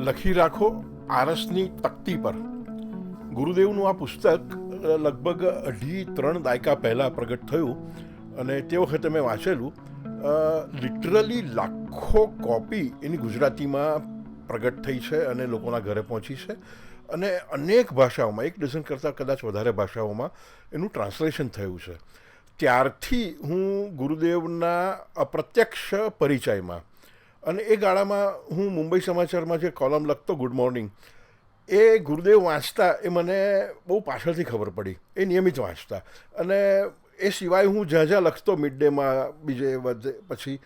લખી રાખો આરસની તકતી પર. ગુરુદેવનું આ પુસ્તક લગભગ 2.5-3 દાયકા પહેલાં પ્રગટ થયું અને તે વખતે મેં વાંચેલું. લિટરલી લાખો કોપી એની ગુજરાતીમાં પ્રગટ થઈ છે અને લોકોના ઘરે પહોંચી છે અને અનેક ભાષાઓમાં 1 ડઝન કરતાં કદાચ વધારે ભાષાઓમાં એનું ટ્રાન્સલેશન થયું છે. ત્યારથી હું ગુરુદેવના અપ્રત્યક્ષ પરિચયમાં અને એ ગાળામાં હું મુંબઈ સમાચારમાં જે કોલમ લખતો ગુડ મોર્નિંગ, એ ગુરુદેવ વાંચતા એ મને બહુ પાછળથી ખબર પડી. એ નિયમિત વાંચતા અને એ સિવાય હું જ્યાં જ્યાં લખતો મિડ ડેમાં બીજે બધે પછી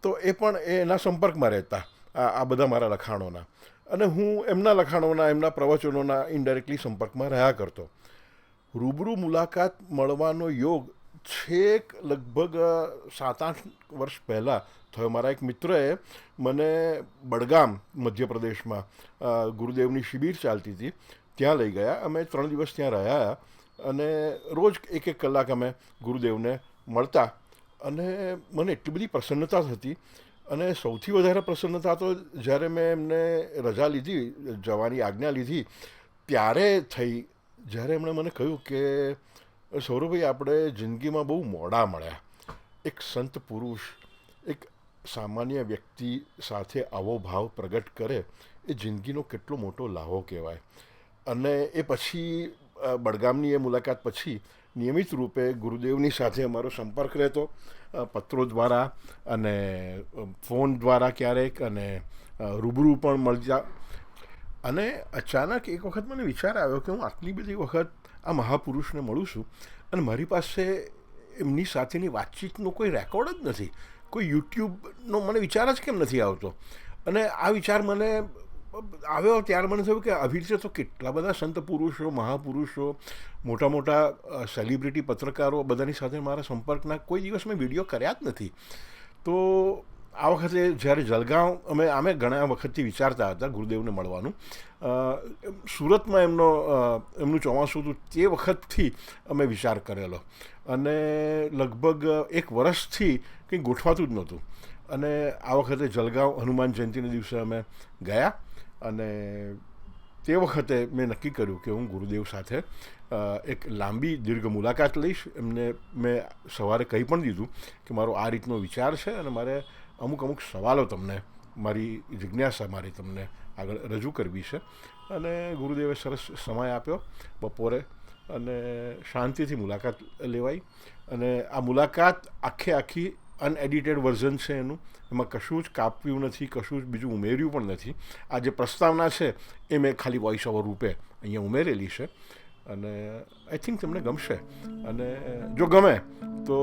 તો એ પણ એના સંપર્કમાં રહેતા આ બધા મારા લખાણોના અને હું એમના લખાણોના એમના પ્રવચનોના ઇનડાયરેક્ટલી સંપર્કમાં રહ્યા કરતો. રૂબરૂ મુલાકાત મળવાનો યોગ છેક લગભગ 7-8 વર્ષ પહેલાં થયો. મારા એક મિત્રએ મને બડગામ મધ્યપ્રદેશમાં ગુરુદેવની શિબિર ચાલતી હતી, ત્યાં લઈ ગયા. અમે 3 દિવસ ત્યાં રહ્યા અને રોજ 1-1 કલાક અમે ગુરુદેવને મળતા અને મને એટલી બધી પ્રસન્નતા થતી. અને સૌથી વધારે પ્રસન્નતા તો જ્યારે મેં એમને રજા લીધી, જવાની આજ્ઞા લીધી ત્યારે થઈ, જ્યારે એમણે મને કહ્યું કે સૌરભભાઈ, આપણે જિંદગીમાં બહુ મોડા મળ્યા. એક સંત પુરુષ એક સામાન્ય વ્યક્તિ સાથે આવો ભાવ પ્રગટ કરે એ જિંદગીનો કેટલો મોટો લાહો કહેવાય. અને એ પછી બડગામની એ મુલાકાત પછી નિયમિત રૂપે ગુરુદેવની સાથે અમારો સંપર્ક રહેતો, પત્રો દ્વારા અને ફોન દ્વારા ક્યારેક, અને રૂબરૂ પણ મળતા. અને અચાનક એક વખત મને વિચાર આવ્યો કે હું આટલી બધી વખત આ મહાપુરુષને મળું છું અને મારી પાસે એમની સાથેની વાતચીતનો કોઈ રેકોર્ડ જ નથી, કોઈ યુટ્યુબનો મને વિચાર જ કેમ નથી આવતો. અને આ વિચાર મને આવ્યો ત્યારે મને થયું કે આવી રીતે તો કેટલા બધા સંત પુરુષો, મહાપુરુષો, મોટા મોટા સેલિબ્રિટી પત્રકારો, બધાની સાથે મારા સંપર્કના કોઈ દિવસ મેં વિડીયો કર્યા જ નથી. તો આ વખતે જ્યારે જલગાંવ અમે ઘણા વખતથી વિચારતા હતા ગુરુદેવને મળવાનું. સુરતમાં એમનું ચોમાસું હતું તે વખતથી અમે વિચાર કરેલો અને લગભગ 1 વર્ષથી કંઈ ગોઠવાતું જ નહોતું. અને આ વખતે જલગાંવ હનુમાન જયંતિના દિવસે અમે ગયા અને તે વખતે મેં નક્કી કર્યું કે હું ગુરુદેવ સાથે એક લાંબી દીર્ઘ મુલાકાત લઈશ. એમને મેં સવારે કહી પણ દીધું કે મારો આ રીતનો વિચાર છે અને મારે અમુક સવાલો તમને, મારી જિજ્ઞાસા મારી તમને આગળ રજૂ કરવી છે. અને ગુરુદેવે સરસ સમય આપ્યો બપોરે અને શાંતિથી મુલાકાત લેવાઈ. અને આ મુલાકાત આખી અનએડિટેડ વર્ઝન છે એનું, એમાં કશું જ કાપ્યું નથી, કશું જ બીજું ઉમેર્યું પણ નથી. આ જે પ્રસ્તાવના છે એ મેં ખાલી વોઇસ ઓવર રૂપે અહીંયા ઉમેરેલી છે અને આઈ થિંક તમને ગમશે. અને જો ગમે તો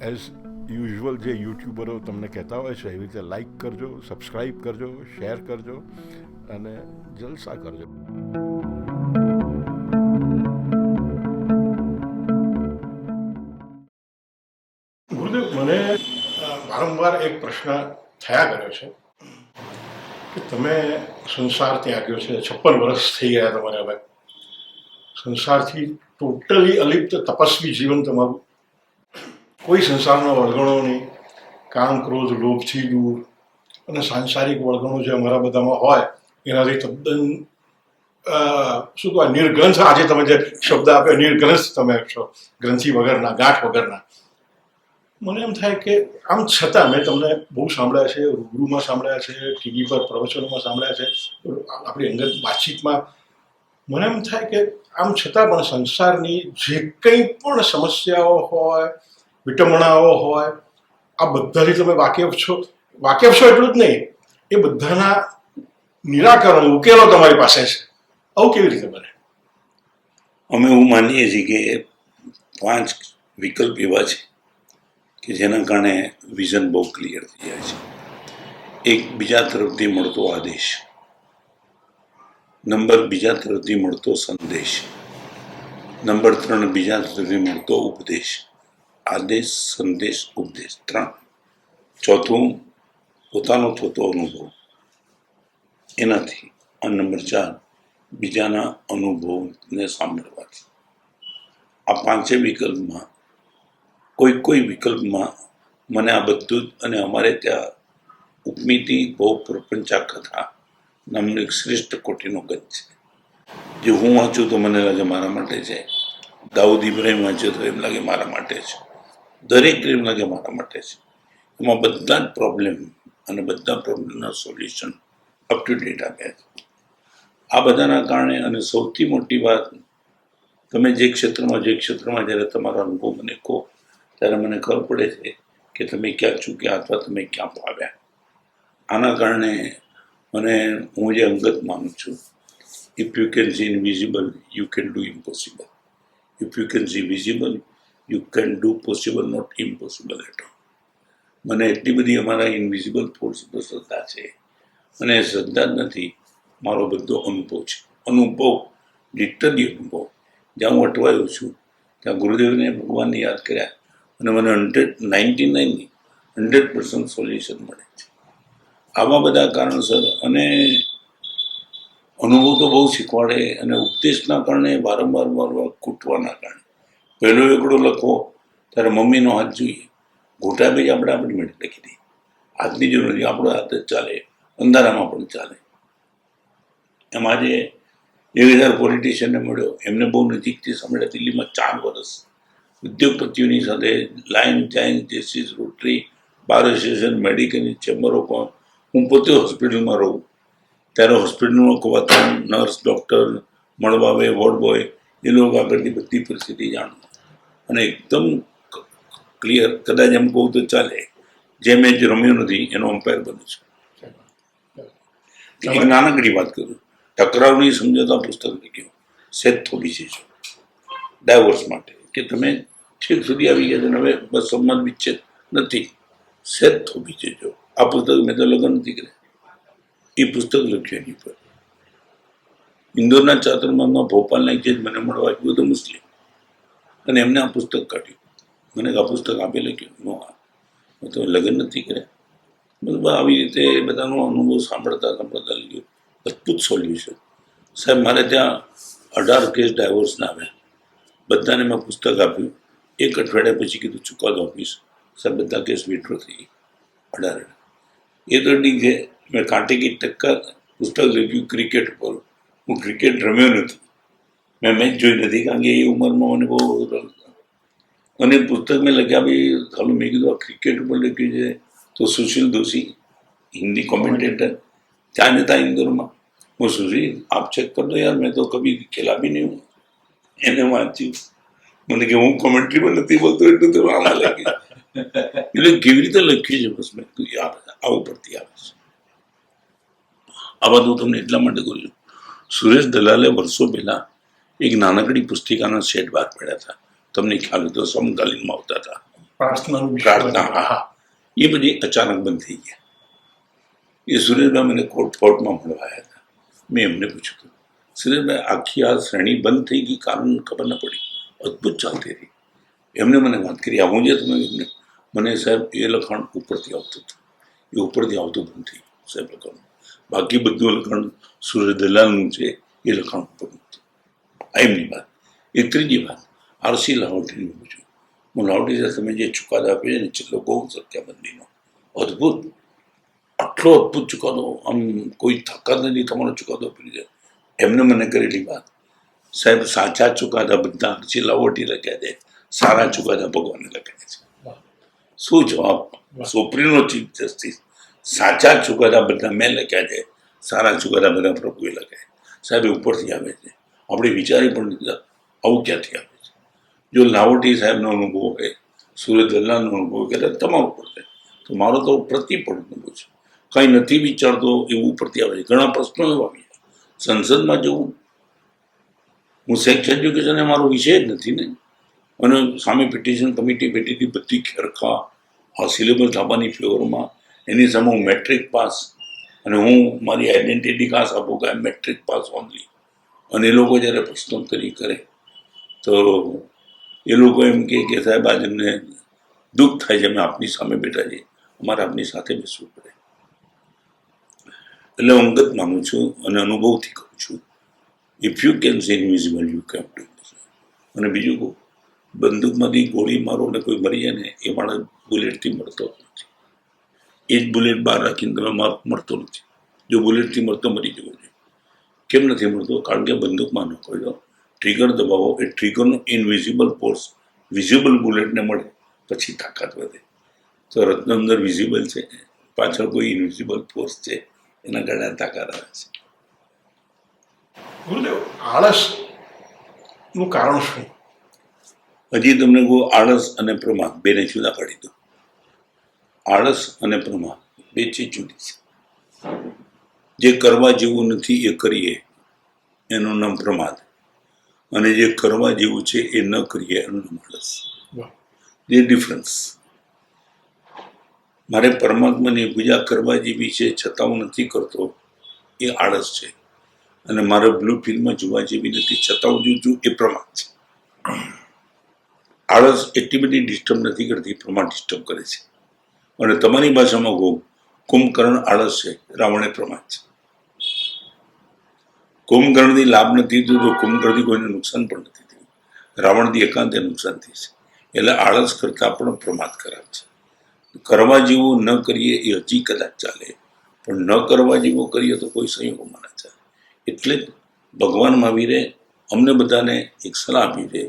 એઝ યુઝ્યુઅલ જે યુટ્યુબરો તમને કહેતા હોય છે એવી રીતે લાઈક કરજો, સબસ્ક્રાઈબ કરજો, શેર કરજો અને જલસા કરજો. ગુરુદેવ, મને વારંવાર એક પ્રશ્ન થયા કર્યો છે કે તમે સંસાર ત્યાગ્યો છે, 56 વર્ષ થઈ ગયા તમારે હવે. સંસારથી ટોટલી અલિપ્ત તપસ્વી જીવન તમારું, કોઈ સંસારના વળગણો નહીં, કામ ક્રોધ લોભથી દૂર અને સાંસારિક વળગણો જે અમારા બધામાં હોય એનાથી તદ્દન શું કહેવાય, નિર્ગ્રંથ. આજે તમે જે શબ્દ આપ્યો નિર્ગ્રંથ તમે છો, ગ્રંથિ વગરના, ગાંઠ વગરના. મને એમ થાય કે આમ છતાં મેં તમને બહુ સાંભળ્યા છે, રૂબરૂમાં સાંભળ્યા છે, ટીવી પર પ્રવચનોમાં સાંભળ્યા છે, આપણી અંગત વાતચીતમાં. મને એમ થાય કે આમ છતાં પણ સંસારની જે કંઈ પણ સમસ્યાઓ હોય, વિટંબણાઓ હોય, આ બધાથી તમે વાકેફ છો. વાકેફ છો એટલું જ નહીં, એ બધાના નિરાકરણ, ઉકેલો તમારી પાસે છે. આવું કેવી રીતે બને? અમે એવું માનીએ છીએ કે 5 વિકલ્પ એવા છે કે જેના કારણે વિઝન બહુ ક્લિયર થઈ જાય છે. 1, બીજા તરફથી મળતો આદેશ. નંબર, બીજા તરફથી મળતો સંદેશ. નંબર 3, બીજા તરફથી મળતો ઉપદેશ. આદેશ, સંદેશ, ઉપદેશ 3. ચોથું, પોતાનો થતો અનુભવ એનાથી. અને નંબર 4, બીજાના અનુભવને સાંભળવાથી. આ 5 વિકલ્પમાં કોઈ વિકલ્પમાં મને આ બધું જ, અને અમારે ત્યાં ઉપમીતી બહુ પ્રપંચા કથા નામનો એક શ્રેષ્ઠ કોટીનો ગ્રંથ છે, જે હું વાંચું તો મને લાગે મારા માટે છે, દાઉદ ઇબ્રાહિમ વાંચ્યો તો એમ લાગે મારા માટે છે, દરેક એમ લાગે મારા માટે છે. એમાં બધા જ પ્રોબ્લેમ અને બધા પ્રોબ્લેમના સોલ્યુશન અપ ટુ ડેટ આપ્યા છે. આ બધાના કારણે અને સૌથી મોટી વાત, તમે જે ક્ષેત્રમાં જ્યારે તમારો અનુભવ મને કહો ત્યારે મને ખબર પડે છે કે તમે ક્યાં ચૂક્યા અથવા તમે ક્યાં પાવ્યા. આના કારણે હું જે અંગત માનું છું, if you can see invisible you can do impossible, if you can see visible you can do possible, not impossible at all. મને એટલી બધી અમારા ઇનવિઝિબલ ફોર્સ પર શ્રદ્ધા છે, અને શ્રદ્ધા જ નથી, મારો બધો અનુભવ છે. અનુભવ, લિટરલી અનુભવ. જ્યાં હું અટવાયો છું ત્યાં ગુરુદેવને, ભગવાનને યાદ કર્યા અને મને 100% સોલ્યુશન મળે છે. આવા બધા કારણસર અને અનુભવ તો બહુ શીખવાડે, અને ઉપદેશના કારણે વારંવાર ખૂટવાના કારણે પહેલો એકડો લખો ત્યારે મમ્મીનો હાથ જોઈએ, ઘોટા બેજ આપણે આપણી મેળે લખી દઈએ. હાથની જરૂર નથી, આપણો હાથ જ ચાલે, અંધારામાં પણ ચાલે. એમ આજે 1000 પોલિટિશિયનને મળ્યો, એમને બહુ નજીકથી સાંભળ્યા. દિલ્હીમાં 4 વર્ષ ઉદ્યોગપતિઓની સાથે લાઇન ચાઇન Jaycees Rotary bar association medical chamber of commerce. હું પોતે હોસ્પિટલમાં રહું ત્યારે હોસ્પિટલનું આખું વાતાવરણ, નર્સ, ડૉક્ટર, મળવા આવે, વોર્ડ બોય, એ લોકો આગળની બધી પરિસ્થિતિ જાણું અને એકદમ ક્લિયર. કદાચ એમ કહું તો ચાલે, જે મેચ રમ્યો નથી એનો અમ્પાયર બનું છું. એક નાનકડી વાત કરું, ટકરાવની સમજોતા પુસ્તક લખ્યું, સેજ થોભી જજો ડાયવોર્સ માટે, કે તમે છેક સુધી આવી ગયા છો હવે બસ સંમત વિચ્છેદ નથી, સેજ થોભી જજો. આ પુસ્તક મેં તો લગ્ન નથી કર્યા, એ પુસ્તક લખ્યું એની પર. ઇન્દોરના ચાતુર્માસમાં ભોપાલના એક જ મને મળવા આવ્યું તો મુસ્લિમ, અને એમને આ પુસ્તક કાઢ્યું. મને આ પુસ્તક આપી લખ્યું, મેં તો લગ્ન નથી કર્યા. મતલબ આવી રીતે બધાનો અનુભવ સાંભળતા લખ્યું અદ્ભુત સોલ્યુશન. સાહેબ મારે ત્યાં 18 કેસ ડાયવોર્સના આવ્યા, બધાને મેં પુસ્તક આપ્યું. એક અઠવાડિયા પછી કીધું ચુકાદો આપીશ. સાહેબ બધા કેસ વિડ્રો થઈ 18. એ તો ઠીક છે, મેં કાંટે કી ટક્કર પુસ્તક લખ્યું ક્રિકેટ ઉપર. હું ક્રિકેટ રમ્યો નથી, મેં મેચ જોઈ નથી, કારણ કે એ ઉંમરમાં મને બહુ અને પુસ્તક મેં લખ્યા ભાઈ ચાલો. મેં કીધું આ ક્રિકેટ ઉપર લખ્યું છે તો સુશીલ દોશી હિન્દી કોમેન્ટેટર ત્યાં નતા ઇન્દોરમાં. હું સુશીલ આપ ચેક કર દો યાર, મેં તો કભી ખેલા ભી નહીં હું. એને વાંચ્યું, મને કે હું કોમેન્ટ્રી પણ નથી બોલતો એટલું તો આમાં લાગે. એટલે કેવી રીતે લખ્યું છે બસ મેં તું યાદ આવું પડતી આવે છે. આ વાત હું તમને એટલા માટે કહું છું, સુરેશ દલાલે વર્ષો પહેલા એક નાનકડી પુસ્તિકાના સેટ બહાર પડ્યા હતા, તમને ખ્યાલ હોય તો સમકાલીનમાં આવતા હતા, પ્રાર્થના. હા, એ બધી અચાનક બંધ થઈ ગયા. એ સુરેશભાઈ મને કોર્ટમાં મળવા આવ્યા હતા. મેં એમને પૂછ્યું હતું, સુરેશભાઈ આખી આ શ્રેણી બંધ થઈ ગઈ, કારણ ખબર ન પડી, અદ્ભુત ચાલતી હતી. એમને મને વાત કરી, આવું છે તમે મને સાહેબ એ લખાણ ઉપરથી આવતું હતું, એ ઉપરથી આવતું બંધ થઈ ગયું સાહેબ લખાણ. બાકી બધું લખાણ સુરેશ દલાલનું છે, એ લખાણ ઉપરનું હતું. આ એમની વાત. એક ત્રીજી વાત, આરસી લાહોટીની પૂછ્યું. હું લાહોટી સાહેબ તમે જે ચુકાદો આપ્યો છે ને છેલ્લો ગૌ સત્યાબંધીનો, અદ્ભુત, આટલો અદ્ભુત ચુકાદો, આમ કોઈ તાકાત નથી તમારો ચુકાદો આપી છે. એમને મને કરેલી વાત, સાહેબ સાચા ચુકાદા બધા આરસી લાહોટી લખ્યા છે, સારા ચુકાદા ભગવાને લખ્યા છે. શું જવાબ? સુપ્રીમનો ચીફ જસ્ટિસ, સાચા ચુકાદા બધા મેં લખ્યા છે, સારા ચુકાદા બધા પ્રભુએ લખ્યા. સાહેબ ઉપરથી આવે છે, આપણે વિચારી પણ નથી આવું ક્યાંથી આવે છે. જો લાહોટી સાહેબનો અનુભવ હોય, સુરેશ દલાલનો અનુભવ હોય, કદાચ તમારો ઉપર છે, તો મારો તો પ્રતિપળ અનુભવ છે. કંઈ નથી વિચારતો એવું ઉપરથી આવે છે. ઘણા પ્રશ્નો એવા આવી જાય. સંસદમાં જવું, હું સેક્સ એજ્યુકેશન એ મારો વિષય જ નથી ને, અને સામે પિટિશન કમિટી બેઠી હતી, બધી ખેરખા આ સિલેબસ ધાબાની ફેવરમાં. એની સામે હું મેટ્રિક પાસ, અને હું મારી આઈડેન્ટિટી ખાસ આપું કે મેટ્રિક પાસ ઓનલી. અને એ લોકો જ્યારે પ્રશ્નોત્તરી કરે તો એ લોકો એમ કે સાહેબ આજ એમને દુઃખ થાય છે, અમે આપની સામે બેઠા છીએ, અમારે આપની સાથે બેસવું પડે. એટલે હું અંગત માનું છું અને અનુભવથી કહું છું, if you can see invisible you can do. અને બીજું કહું, બંદૂકમાંથી ગોળી મારો ને કોઈ મરી જાય ને એ માણસ બુલેટથી મળતો નથી. એ જ બુલેટ બહાર રાખીને તમે મળતો નથી. જો બુલેટથી મળતો મરી જવો જોઈએ. કેમ નથી મળતો? કારણ કે બંદૂકમાં ન કહ્યો ટ્રિગર દબાવો, એ ટ્રિગરનો ઇનવિઝિબલ ફોર્સ વિઝિબલ બુલેટને મળે પછી તાકાત વધે. તો રત્ન અંદર વિઝિબલ છે, પાછળ કોઈ ઇનવિઝિબલ ફોર્સ છે, એના કારણે તાકાત આવે છે. ગુરુદેવ, આળસનું કારણ શું? હજી તમને કહું, આળસ અને પ્રમાદ બેને જુદા પાડી દો. આળસ અને પ્રમાદ બે ચીજ જુદી છે. જે કરવા જેવું નથી એ કરીએ એનું નામ પ્રમાદ, અને જે કરવા જેવું છે એ ન કરીએ એનું નામ આળસ. જે ડિફરન્સ. મારે પરમાત્માની પૂજા કરવા જેવી છે છતાં હું નથી કરતો, એ આળસ છે. અને મારે બ્લુ ફિલ્મમાં જોવા જેવી નથી છતાં હું જોઉં છું, એ પ્રમાદ છે. આળસ એટલી બધી ડિસ્ટર્બ નથી કરતી, પ્રમાદ ડિસ્ટર્બ કરે છે. અને તમારી ભાષામાં કહું, કુંભકર્ણ આળસ છે, રાવણે પ્રમાદ છે. કુંભકર્ણથી લાભ નથી થયું તો કુંભકર્ણથી કોઈને નુકસાન પણ નથી થયું, રાવણથી એકાંતે નુકસાન થઈ છે. એટલે આળસ કરતા પણ પ્રમાદ ખરાબ છે. કરવા જેવું ન કરીએ એ હજી કદાચ ચાલે, પણ ન કરવા જેવું કરીએ તો કોઈ સંયોગોમાં ના ચાલે. એટલે જ ભગવાન મહાવીરે અમને બધાને એક સલાહ આપી છે,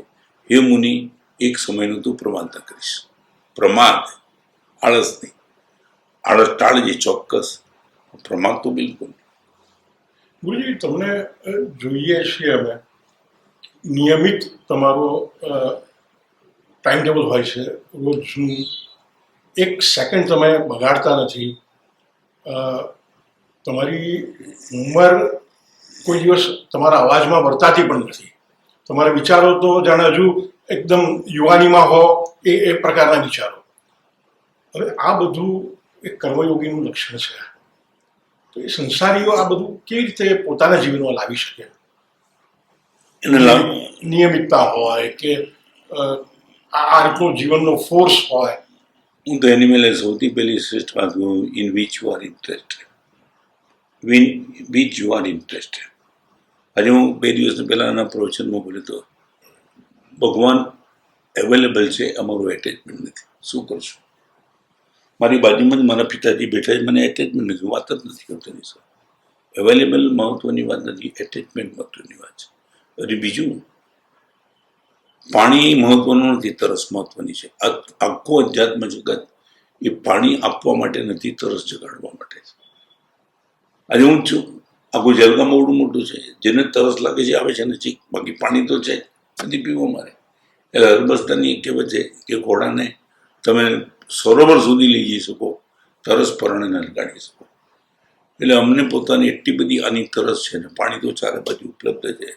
હે મુનિ, એક સમયનું તું પ્રમાદ ન કરીશ. પ્રમાદ, આળસ નહીં. આળસ ટાળજે ચોક્કસ, પ્રમાદ તો બિલકુલ. ગુરુજી, તમને જોઈએ છીએ અમે, નિયમિત તમારો ટાઈમ ટેબલ હોય છે, રોજનું એક સેકન્ડ તમે બગાડતા નથી. તમારી ઉંમર કોઈ દિવસ તમારા અવાજમાં વર્તાતી પણ નથી. તમારા વિચારો તો જાણે હજુ એકદમ યુવાનીમાં હો એ પ્રકારના વિચારો. હવે આ બધું એક કર્મયોગીનું લક્ષણ છે. તો એ સંસારીઓ આ બધું કેવી રીતે પોતાના જીવનમાં લાવી શકે? એને નિયમિતતા હોય કે આ રીતનો જીવનનો ફોર્સ હોય. હું તો એની મેલે સૌથી પહેલી શ્રેષ્ઠ વાત કહું, in which you are interested. Which you are interested. આજે હું 2 દિવસ પહેલાના પ્રવચનમાં બોલ્યો તો, ભગવાન અવેલેબલ છે, અમારું એટેચમેન્ટ નથી. શું કરશું? મારી બાજુમાં જ મારા પિતાજી બેઠા છે, મને એટેચમેન્ટ નથી, વાત જ નથી કરતો એની સાથે. અવેલેબલ મહત્વની વાત નથી, એટેચમેન્ટ મહત્વની વાત છે. અને બીજું, પાણી મહત્વનું નથી, તરસ મહત્વની છે. આખો અધ્યાત્મ જગત એ પાણી આપવા માટે નથી, તરસ જગાડવા માટે છે. આજે હું છું, આખું જલગામ બહુ મોટું છે, જેને તરસ લાગે છે આવે છે નજીક, બાકી પાણી તો છે નથી પીવું મારે. એટલે અરબસ્તાની એક કહેવત છે કે ઘોડાને તમે સરોવર સુધી લઈ જઈ શકો, તરસ પરણે ન લગાડી શકો. એટલે અમને પોતાની એટલી બધી આની તરસ છે ને, પાણી તો ચારે બાજુ ઉપલબ્ધ છે.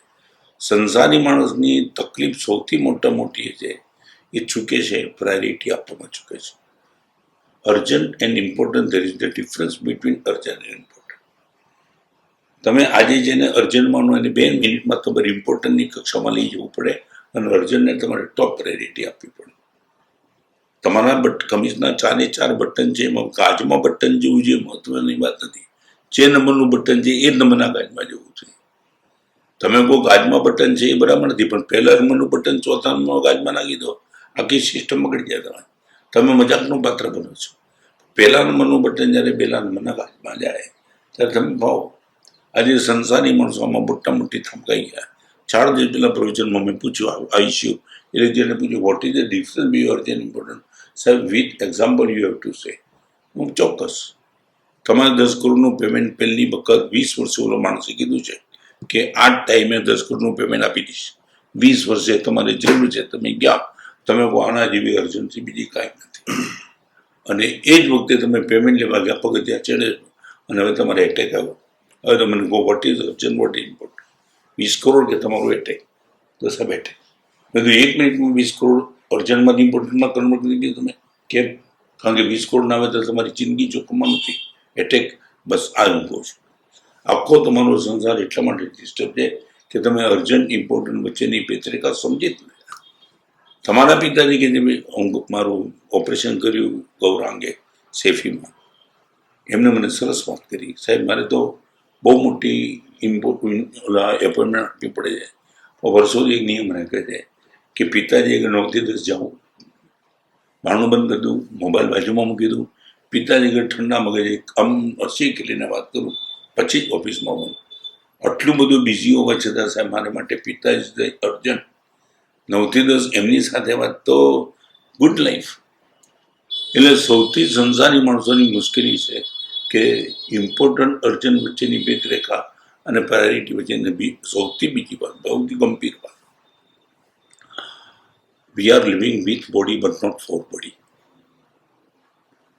સંસારી માણસની તકલીફ સૌથી મોટી છે, એ ચૂકે છે, પ્રાયોરિટી આપવામાં ચૂકે છે. Urgent and important, there is the difference between urgent and important. તમે આજે જેને અર્જન્ટ માનો એને 2 મિનિટમાં તમારે ઇમ્પોર્ટન્ટની કક્ષામાં લઈ જવું પડે, અને અર્જન્ટને તમારે ટોપ પ્રાયોરિટી આપવી પડે. તમારા કમિશના 4 બટન છે, એમાં ગાજમાં બટન જેવું જે મહત્વની વાત નથી. જે નંબરનું બટન છે એ જ નંબરના ગાજમાં જવું જોઈએ. તમે કહો ગાજમાં બટન છે એ બરાબર નથી, પણ પહેલા નંબરનું બટન 4થા નંબરના ગાજમાં નાખી દો, આખી સિસ્ટમ બગડી જાય. તમે મજાકનું પાત્ર બનો છો. પહેલા નંબરનું બટન જ્યારે પહેલા નંબરના ગાજમાં જાય ત્યારે તમે ભાવો. આજે સંસારી માણસો આમાં મોટી થમકાઈ ગયા. 4 દિવસ પહેલા પ્રવચનમાં મેં પૂછ્યું, આઈશ્યુ એટલે જેને પૂછ્યું, what is the difference between urgent important? સાહેબ, with example you have to say. હું ચોક્કસ. તમારે 10 કરોડનું પેમેન્ટ પહેલી વખત 20 વર્ષે ઓલો માણસે કીધું છે કે આ ટાઈમે 10 કરોડનું પેમેન્ટ આપી દઈશ. 20 વર્ષે તમારે જરૂર છે, તમે ગયા, તમે આના જેવી અર્જન્સી બીજી કાંઈ નથી. અને એ જ વખતે તમે પેમેન્ટ લેવા ગયા, પગથિયાં ચડે અને હવે તમારે એટેક આવ્યો. હવે તમને કહો what is urgent, what is important? 20 crore કે તમારું એટેક? તો સાહેબ એટેક. મેં તો 1 મિનિટમાં 20 કરોડ અર્જન્ટમાંથી ઇમ્પોર્ટન્ટમાં કન્વર્ટ કરી દીધું તમે. કેમ? કારણ કે 20 કરોડ ના આવે તો તમારી જિંદગી જોખમમાં નથી. એટેક. બસ આ હું કહું છું. આખો તમારો સંસાર એટલા માટે ડિસ્ટર્બ છે કે તમે અર્જન્ટ ઇમ્પોર્ટન્ટ વચ્ચેની પેચરેખા સમજી જ નહીં. તમારા પિતાજી કે જે મારું ઓપરેશન કર્યું ગૌરાંગે સેફીમાં, એમને મને સરસ વાત કરી, સાહેબ મારે તો બહુ મોટી એપોઇન્ટમેન્ટ આપવી પડે છે. વર્ષોથી એક નિયમ રાખે છે કે પિતાજી અગર 9 થી 10 જાઉં, બારણું બંધ કરી દઉં, મોબાઈલ બાજુમાં મૂકી દઉં, પિતાજી અગર ઠંડા મગજે આમ હસી ખીલીને વાત કરું પછી જ ઓફિસમાં હું આટલું બધું બિઝી હોવા છતાં સાહેબ મારા માટે પિતા ઇઝ ધ અર્જન્ટ. 9 થી 10 એમની સાથે વાત તો ગુડ લાઈફ. એટલે સૌથી સંસારી માણસોની મુશ્કેલી છે કે ઇમ્પોર્ટન્ટ અર્જન્ટ વચ્ચેની ભેદરેખા અને પ્રાયોરિટી વચ્ચેની સૌથી બીજી વાત, સૌથી ગંભીર વાત, we are living with body but not for body.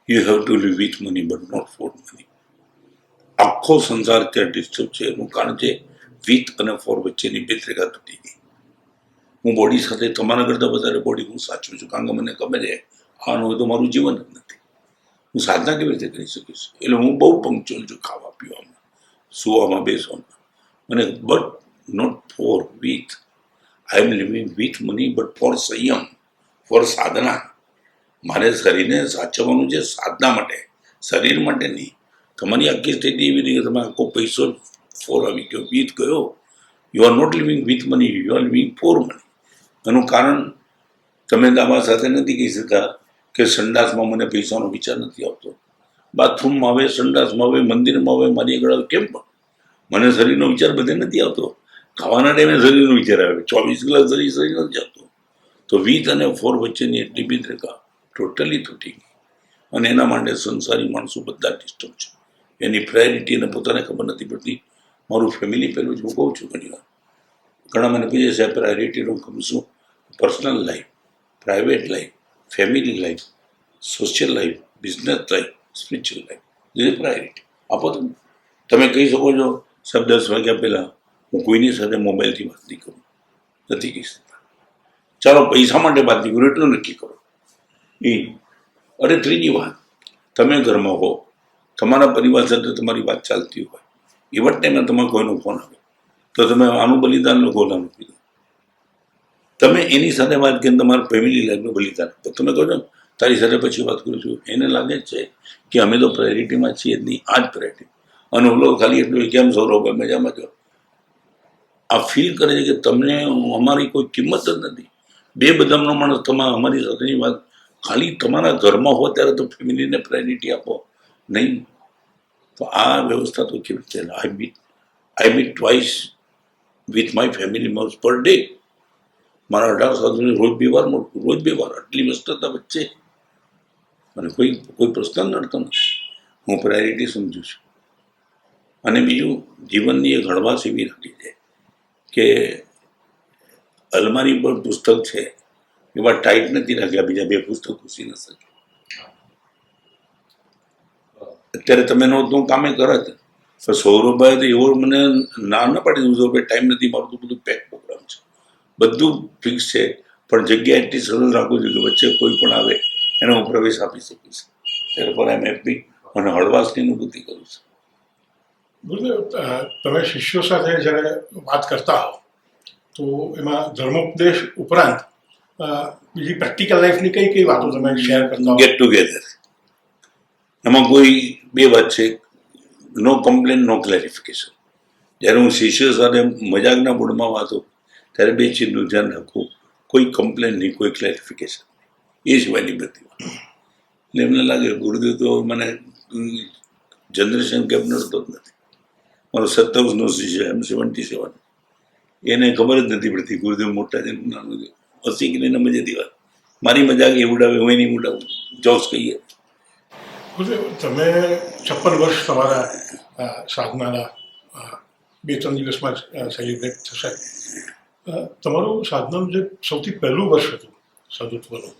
You have to live with money but not for money. આખો સંસાર ત્યાં ડિસ્ટર્બ છે એનું કારણ છે વિથ અને ફોર વચ્ચેની ભેદરેખા તૂટી ગઈ. હું બોડી સાથે તમારા કરતાં વધારે બોડી હું સાચું છું, કારણ કે મને ખબર છે આનું હોય તો મારું જીવન જ નથી. હું સાધના કેવી રીતે કરી શકીશ? એટલે હું બહુ પંક્ચુઅલ છું ખાવા પીવામાં, સુવામાં, બેસવામાં. મને but not for with. I am living with money but for સંયમ, ફોર સાધના. મારે શરીરને સાચવવાનું છે સાધના માટે, શરીર માટે નહીં. તમારી આખી સ્થિતિ એવી હતી કે તમે આખો પૈસો ફોર આવી ગયો, વિથ ગયો. You are not living with money, you are living for money. એનું કારણ તમે દાવા સાથે નથી કહી શકતા કે સંડાસમાં મને પૈસાનો વિચાર નથી આવતો, બાથરૂમમાં આવે, સંડાસમાં આવે, મંદિરમાં આવે, મારી આગળ આવે, કેમ પણ મને શરીરનો વિચાર બધે નથી આવતો. ખાવાના ટાઈમે શરીરનો વિચાર આવે, 24 કલાક શરીર નથી આવતો. તો વિથ અને ફોર વચ્ચેની એટલી ભેદરેખા ટોટલી તૂટી ગઈ અને એના માટે સંસારી માણસો બધા ડિસ્ટર્બ છે. એની પ્રાયોરિટી એને પોતાને ખબર નથી પડતી. મારું ફેમિલી પહેલું જ હું કહું છું ઘણી વાર. ઘણા મને પૂછે છે પ્રાયોરિટીનું કમ શું? Personal life, private life, family life, social life, business life, spiritual life, જે પ્રાયોરિટી આપો. તમે કહી શકો છો સાહેબ 10 વાગ્યા પહેલાં હું કોઈની સાથે મોબાઈલથી વાત નહીં કરું, નથી કહી શકતા. ચાલો પૈસા માટે વાત નહીં કરું એટલું નક્કી કરો. અરે ત્રીજી વાત, તમે ઘરમાં હો, તમારા પરિવાર સાથે તમારી વાત ચાલતી હોય, એવા ટાઈમે તમારે કોઈનો ફોન આવે તો તમે આનું બલિદાન લોકો ઓલાનું કીધું. તમે એની સાથે વાત કરીને તમારા ફેમિલી લાઈફનું બલિદાન, તો તમે કહો છો તારી સાથે પછી વાત કરું છું. એને લાગે છે કે અમે તો પ્રાયોરિટીમાં છીએ જ નહીં, આ જ પ્રાયોરિટી. અને ઓલો ખાલી એટલું કેમ સૌરભ મજામાં જો આ ફીલ કરે છે કે તમને અમારી કોઈ કિંમત જ નથી. બે બધાનો માણસ તમારા અમારી સાથેની વાત ખાલી તમારા ઘરમાં હો ત્યારે તો ફેમિલીને પ્રાયોરિટી આપો નહીં. તો આ વ્યવસ્થા તો કેવી રીતે? I meet twice with my family members per day. મારા 18 સાધુને રોજ 2 વાર મળતું, રોજ 2 વાર. આટલી વ્યસ્તતા વચ્ચે મને કોઈ પ્રશ્ન નડતો નથી. હું પ્રાયોરિટી સમજું છું. અને બીજું, જીવનની એક હળવાશ એવી રાખી છે કે અલમારી પર પુસ્તક છે એવા ટાઈટ નથી રાખ્યા બીજા 2 પુસ્તક ઘૂસી ન શકે. અત્યારે તમે નો તો કામે કરત તો સૌરભભાઈ તો એવો મને ના પાડી દઉં, સૌરભભાઈ ટાઈમ નથી, મારું તો બધું પેક પ્રોગ્રામ છે, બધું ફિક્સ છે, પણ જગ્યા એટલી સરળ રાખું છું કે વચ્ચે કોઈ પણ આવે એને હું પ્રવેશ આપી શકીશ. ત્યારે પર એમ હેપી અને હળવાશની અનુભૂતિ કરું છું. ગુરુદેવ, તમે શિષ્યો સાથે જ્યારે વાત કરતા હો તો એમાં ધર્મોપદેશ ઉપરાંત બીજી પ્રેક્ટિકલ લાઈફની કઈ વાતો તમે શેર કરતા હો? Get together. એમાં કોઈ 2 વાત છે, નો કમ્પ્લેન, નો ક્લેરિફિકેશન. જ્યારે હું શિષ્યો સાથે મજાકના મૂડમાં વાતો ત્યારે 2 ચીજનું ધ્યાન રાખવું, કોઈ કમ્પ્લેન નહીં, કોઈ ક્લેરિફિકેશન. એ સિવાયની બધી વાત. એટલે એમને લાગે ગુરુદેવ તો મને જનરેશન ગેપ નડતો જ નથી. મારો 27નો શિષ્ય M77, એને ખબર જ નથી પડતી ગુરુદેવ મોટા છે નાનું છે. હસી કે એને મજાથી વાત, મારી મજાક એ ઉડાવે, હું એની ઉડાવું, જોક્સ કહીએ. ગુરુદેવ, તમે 56 વર્ષ તમારા સાધનાના 2-3 દિવસમાં સેલિબ્રેટ થશે. તમારું સાધનાનું જે સૌથી પહેલું વર્ષ હતું સાધુત્વનું,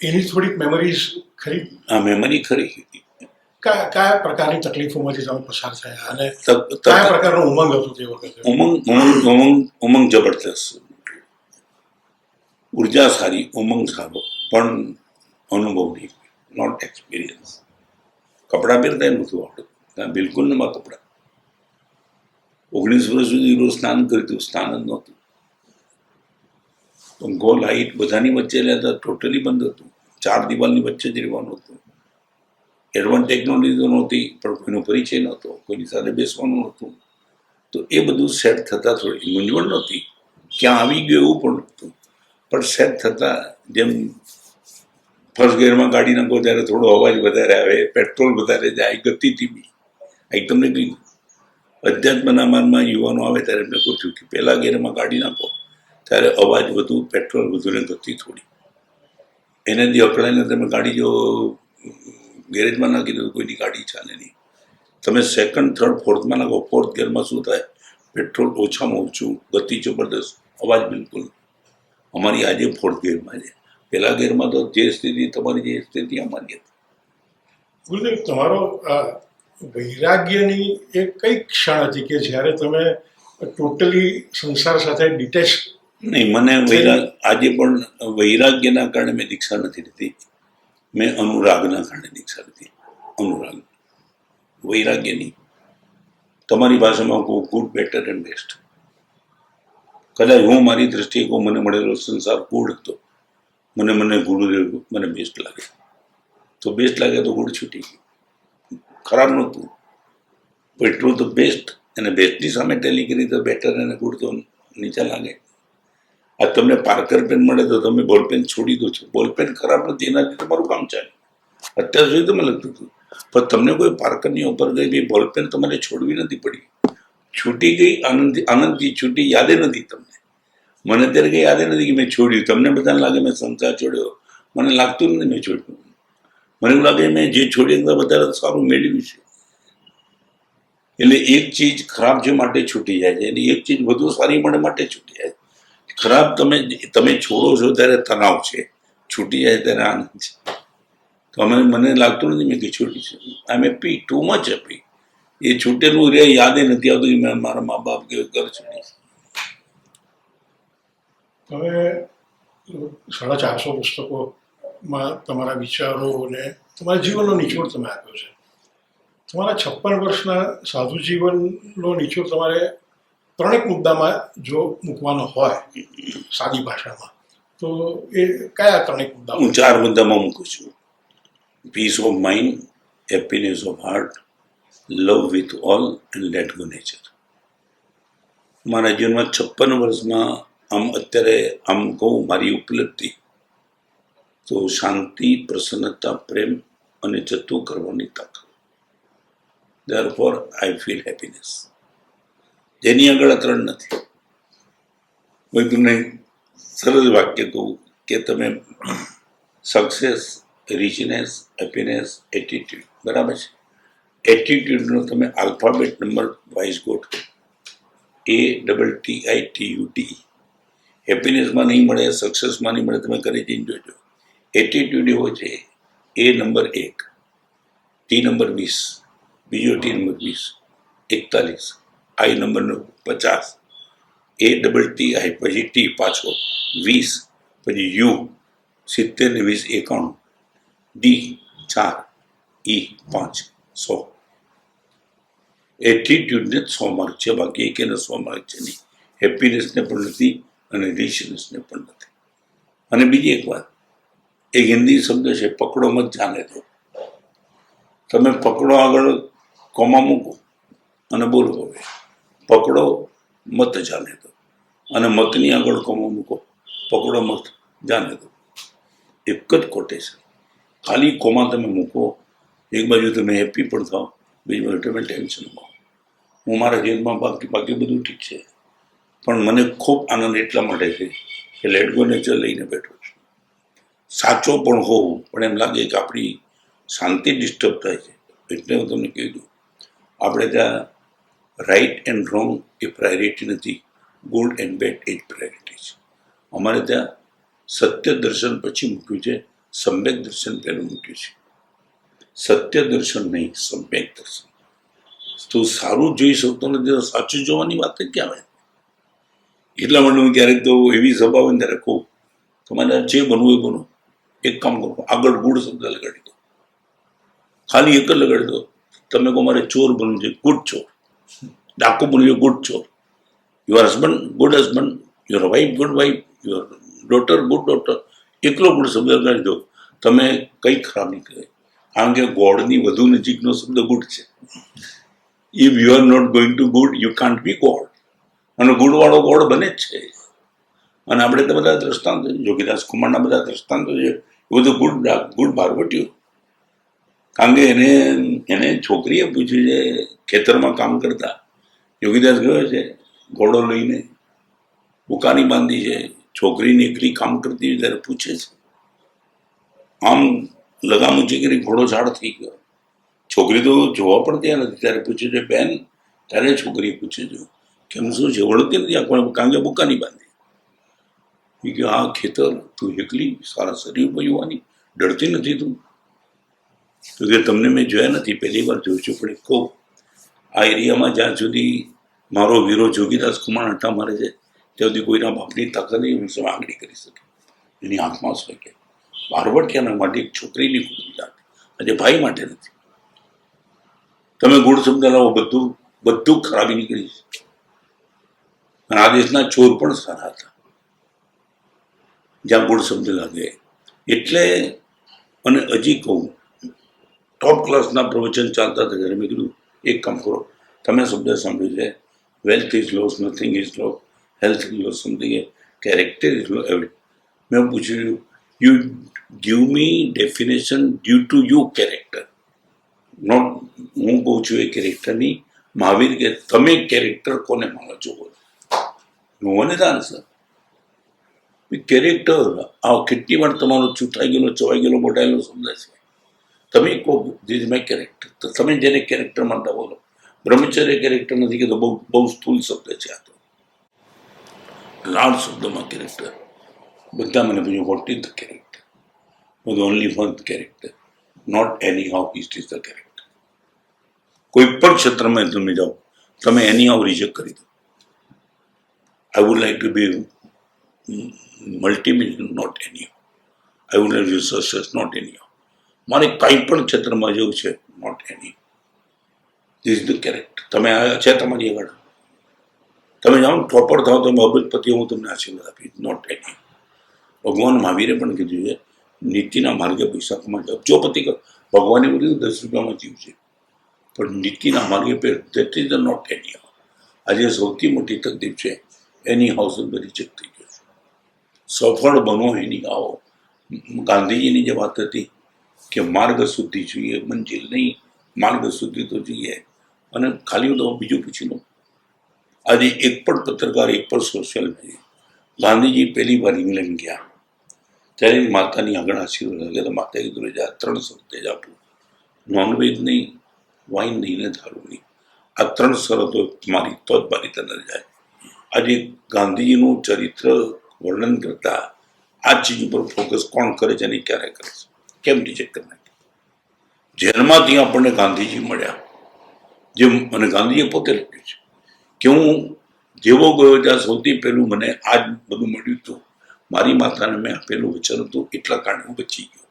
એની થોડીક મેમરીઝ ખરી? આ મેમરી ખરી. કયા પ્રકારની તકલીફોમાંથી તમે પસાર થયા અને કયા પ્રકારનો ઉમંગ હતો તે વખતે? ઉમંગ જબરદસ્ત, ઉર્જા સારી, ઉમંગ સારો, પણ અનુભવ નહીં, નોટ એક્સપિરિયન્સ. કપડાં પહેરતા નહોતું આવડતું, બિલકુલ નવા કપડાં. 19 વર્ષ સુધી રોજ સ્નાન કર્યું, સ્નાન જ નહોતું. પંખો, લાઈટ બધાની વચ્ચે રહેતા, ટોટલી બંધ હતું. 4 દિવાલની વચ્ચે જ રહેવાનું હતું. એડવાન્સ ટેકનોલોજી તો નહોતી, પણ કોઈનો પરિચય નહોતો, કોઈની સાથે બેસવાનું નહોતું. તો એ બધું સેટ થતાં થોડી મૂંઝવણ નહોતી, ક્યાં આવી ગયું એવું પણ નહોતું. પણ સેટ થતાં જેમ ફર્સ્ટ ગિયરમાં ગાડી નાખો ત્યારે થોડો અવાજ વધારે આવે, પેટ્રોલ વધારે જાય, ગતિ ધીમી, એક તમને કહ્યું અધ્યાત્મના માર્ગમાં યુવાનો આવે ત્યારે એમને પૂછ્યું કે પહેલા ગેરમાં ગાડી નાખો ત્યારે અવાજ વધુ, પેટ્રોલ વધુ ને ગતિ થોડી. એનાથી અકળાઈને તમે ગાડી જો ગેરેજમાં નાખી દો કોઈની ગાડી ચાલે નહીં. તમે સેકન્ડ, થર્ડ, ફોર્થમાં નાખો, ફોર્થ ગેરમાં શું થાય? પેટ્રોલ ઓછામાં ઓછું, ગતિ જબરદસ્ત, અવાજ બિલકુલ. અમારી આજે ફોર્થ ગેરમાં છે. પહેલા ગેરમાં તો જે સ્થિતિ તમારી, જે સ્થિતિ અમારી હતી. ગુરુદેવ, તમારો વૈરાગ્યની એ કઈ ક્ષણ હતી કે જ્યારે તમે ટોટલી સંસાર સાથે ડિટેચ? નહીં, મને આજે પણ વૈરાગ્યના કારણે મેં દીક્ષા નથી લીધી. મેં અનુરાગના કારણે દીક્ષા લીધી. અનુરાગ, વૈરાગ્ય નહીં. તમારી ભાષામાં કહું, ગુડ, બેટર એન્ડ બેસ્ટ. કદાચ હું મારી દ્રષ્ટિએ કહું, મને મળેલો સંસાર ગુડ હતો. મને ગુરુદેવ મને બેસ્ટ લાગે. તો બેસ્ટ લાગે તો ગુડ છૂટી ગયું. ખરાબ નહોતું, પણ એટલું તો બેસ્ટ. અને બેસ્ટની સામે ટેલી કરી તો બેટર અને ગુડ તો નીચે લાગે. આ તમને પાર્કર પેન મળે તો તમે બોલપેન છોડી દો છો. બોલપેન ખરાબ નથી, એનાથી તમારું કામ ચાલે. અત્યાર સુધી તમે લખતું હતું, પણ તમને કોઈ પાર્કરની ઉપર ગઈ ભાઈ બોલપેન તમારે છોડવી નથી પડી. છૂટી ગઈ, આનંદથી છૂટી, યાદે નથી તમને. મને અત્યારે કંઈ યાદે નથી કે મેં છોડ્યું. તમને બધાને લાગે મેં સંસાર છોડ્યો, મને લાગતું નથી મેં છોડ્યું. મને એવું લાગે મેં જે છોડી વધારે સારું મેળવ્યું છે. એટલે એક ચીજ ખરાબ છે માટે છૂટી જાય છે, અને એક ચીજ વધુ સારી મળે માટે છૂટી જાય છે. ખરાબ તમે છોડો છો ત્યારે તણાવ છે, છૂટી જાય ત્યારે આનંદ છે. તો મને લાગતું નથી મેં કે છૂટી છે. I am happy, too much happy. એ છૂટેલું રે યાદે નથી આવતું કે મેં મારા મા બાપ કે ઘર છોડી. તમે 450 પુસ્તકોમાં તમારા વિચારો અને તમારા જીવનનો નિચોડ તમે આપ્યો છે. તમારા 56 વર્ષના સાધુ જીવનનો નિચોડ તમારે 3 મુદ્દામાં જો મૂકવાનો હોય સાદી ભાષામાં, તો એ કયા 3 મુદ્દા? હું 4 મુદ્દામાં મૂકું છું. Peace of mind, happiness of heart, love with all and let go nature. મારા જીવનમાં 56 વર્ષમાં અત્યારે કહું મારી ઉપલબ્ધિ તો શાંતિ, પ્રસન્નતા, પ્રેમ અને જતું કરવાની તાકાત. Therefore, I feel happiness. જેની આગળ 3 નથી. હું તમને સરળ વાક્ય કહું કે તમે સક્સેસ, રિચનેસ, હેપીનેસ, એટીટ્યુડ, બરાબર છે? એટીટ્યુડનો તમે આલ્ફાબેટ નંબર વાઇઝ ગોઠવો. ATTITUD. હેપીનેસમાં નહીં મળે, સક્સેસમાં નહીં મળે, તમે કરી જઈને જોજો. એટીટ્યુડ એવો છે, A નંબર 1, T નંબર 20, બીજો T number 20, 41, I number 50, ATTI, પછી T પાછો 20, પછી U 70 ને 20 91, D 4, E 5, 100. એટીટ્યુડને 100 માર્ક છે, બાકી એકેને 100 માર્ક છે નહીં. હેપીનેસને પણ નથી અને રિચનેસને પણ નથી. અને બીજી એક વાત, એક હિન્દી શબ્દ છે, પકડો મત જાને દો. તમે પકડો આગળ કોમા મૂકો અને બોલો હવે પકડો મત જાને દો, અને મતની આગળ કોમા મૂકો, પકડો મત જાને દો. એક જ કોટેશન. ખાલી કોમા તમે મૂકો, એક બાજુ તમે હેપી પણ થાઓ, બીજી બાજુ તમે ટેન્શનમાં. હું મારા જીવનમાં બાકી બધું ઠીક છે, પણ મને ખૂબ આનંદ એટલા માટે છે કે લેટ ગો નેચર લઈને બેઠો છું. સાચો પણ હોવું, પણ એમ લાગે કે આપણી શાંતિ ડિસ્ટર્બ થાય છે. એટલે હું તમને કહી દઉં, આપણે ત્યાં રાઇટ એન્ડ રોંગ એ પ્રાયોરિટી નથી, ગુડ એન્ડ બેડ એ જ પ્રાયોરિટી છે. અમારે ત્યાં સત્ય દર્શન પછી મૂક્યું છે, સમ્યક દર્શન પહેલું મૂક્યું છે. સત્ય દર્શન નહીં, સમ્યક દર્શન. તું સારું જોઈ શકતો નથી તો સાચું જોવાની વાત જ ક્યાં આવે? એટલા માટે હું ક્યારેક તો એવી સભા હોય ને ત્યારે કહું, તમારે જે બનવું એ બનો, એક કામ કરો, આગળ ગુડ શબ્દ લગાડી દો, ખાલી એક જ લગાડી દો. તમે કહો મારે ચોર બનવું છે, ગુડ ચોર. ડાકુ બનવું છે, ગુડ ચોર. Your husband, good husband. Your wife, good wife. Your daughter, good daughter. એકલો ગુડ શબ્દ લગાડી દો, તમે કંઈ ખરાબ નહીં કહે. કારણ કે ગોડની વધુ નજીકનો શબ્દ ગુડ છે. If you are not going to good, you can't be god. અને ગુડવાળો ગોડ બને જ છે. અને આપણે તો બધા દ્રષ્ટાંતો, જોગીદાસ કુમારના બધા દ્રષ્ટાંતો છે, એ બધું ગુડ ભારવટ્યું. કારણ કે એને છોકરીએ પૂછ્યું છે ખેતરમાં કામ કરતા યોગીદાસ ગયો છે ઘોડો લઈને, બુકાની બાંધી છે, છોકરીને એકલી કામ કરતી હોય ત્યારે પૂછે છે, આમ લગામુચી કરી ઘોડો ઝાડ થઈ ગયો. છોકરી તો જોવા પણ ત્યાં નથી ત્યારે પૂછે છે, બેન ત્યારે છોકરી પૂછે છે કેમ શું છે, વળતી નથી આ કારણ કે બુકાની બાંધી. એ કે આ ખેતર તું એકલી સારા શરીર પર યુવાની ડરતી નથી તું? તો કે તમને મેં જોયા નથી, પહેલી વાર જોયું છું, પણ કહું આ એરિયામાં જ્યાં સુધી મારો વીરો જોગીદાસ કુમાર આંટા મારે છે ત્યાં સુધી કોઈના બાપની તાકાત નહીં આંગળી કરી શકે. એની આંખમાં શું કે બારવટિયાના માટે એક છોકરીની ખુશી લાગે, આજે ભાઈ માટે નથી. તમે ગુણ શબ્દ લાવો, બધું બધું ખરાબી નીકળી છે. અને આ દેશના ચોર પણ સારા હતા જ્યાં ગુણ શબ્દ લાગે. એટલે અને હજી કહું, ટોપ ક્લાસના પ્રવચન ચાલતા હતા ત્યારે મેં કીધું એક કામ કરો, તમે શબ્દ સાંભળ્યું છે, wealth is lost, nothing is લો, હેલ્થ ઇઝ લોસ, સમથિંગ એ કેરેક્ટર ઇઝ લો. મેં પૂછ્યું, you give me definition due to you character, not હું કહું છું એ કેરેક્ટરની. મહાવીર કે તમે કેરેક્ટર કોને માનો છો? નો વન ઇઝ આન્સર. કેરેક્ટર આ કેટલી વાર તમારો ચૂંટાઈ ગયેલો, ચવાઈ ગયેલો, બોટાયેલો શબ્દ છે. તમે કહો ધીસ માય કેરેક્ટર, તો તમે જેને કેરેક્ટર માનતા બોલો. બ્રહ્મચર્ય કેરેક્ટર નથી કે તો બહુ બહુ સ્થૂલ શબ્દ છે. આ તો લાર્જ શબ્દમાં કેરેક્ટર બધા મને પૂછ્યું what is the character? Only one character, not any how it is the character. કોઈ પણ ક્ષેત્રમાં તમે જાઓ, તમે એની હાઉ રિજેક્ટ કરી દો. I would like to be multimillion, not any how. I would like to success, not any how. મારે કંઈ પણ ક્ષેત્રમાં જવું છે, not any. This the character. તમે આવ્યા છે તમારી આગળ, તમે જાઓ ટોપર થાવ, તમે અબજપતિ, હું તમને આશીર્વાદ આપીશ, નોટ એની. ભગવાન મહાવીરે પણ કીધું છે નીતિના માર્ગે પૈસા કમાજો. અબજોપતિ ભગવાને બોલ્યું 10 રૂપિયામાં જીવશે, પણ નીતિના માર્ગે પે that is the not any how. આજે સૌથી મોટી તકલીફ છે એની હાઉ શબ્દ રિજેક્ટ થઈ ગયો છે. સફળ બનો એની હાઉ. ગાંધીજીની જે વાત હતી કે માર્ગ શુદ્ધિ જોઈએ, મંજિલ નહીં, માર્ગ શુદ્ધિ તો જોઈએ. અને ખાલી હું તો બીજું પૂછી લઉં, આજે એક પણ પત્રકાર, એક પણ સોશિયલ મીડિયા, ગાંધીજી પહેલી વાર ઇંગ્લેન્ડ ગયા ત્યારે માતાની આગળ આશીર્વાદ લાગે તો માતાએ કીધું 3 શરતે જ આપું, નોનવેજ નહીં, વાઇન નહીં ને દારૂ નહીં. આ 3 શરતો મારી તો જ મારી તને જાય. આજે ગાંધીજીનું ચરિત્ર વર્ણન કરતા આ ચીજ ઉપર ફોકસ કોણ કરે છે અને ક્યારે કરે છે? કેમ રિજેક્ટ કરી નાખે? જેલમાંથી આપણને ગાંધીજી મળ્યા, જેમ અને ગાંધીએ પોતે લખ્યું છે કે હું જેવો ગયો ત્યાં સૌથી પહેલું મને આ જ બધું મળ્યું હતું, મારી માતાને મેં આપેલું વચન હતું, એટલા કારણે હું બચી ગયો.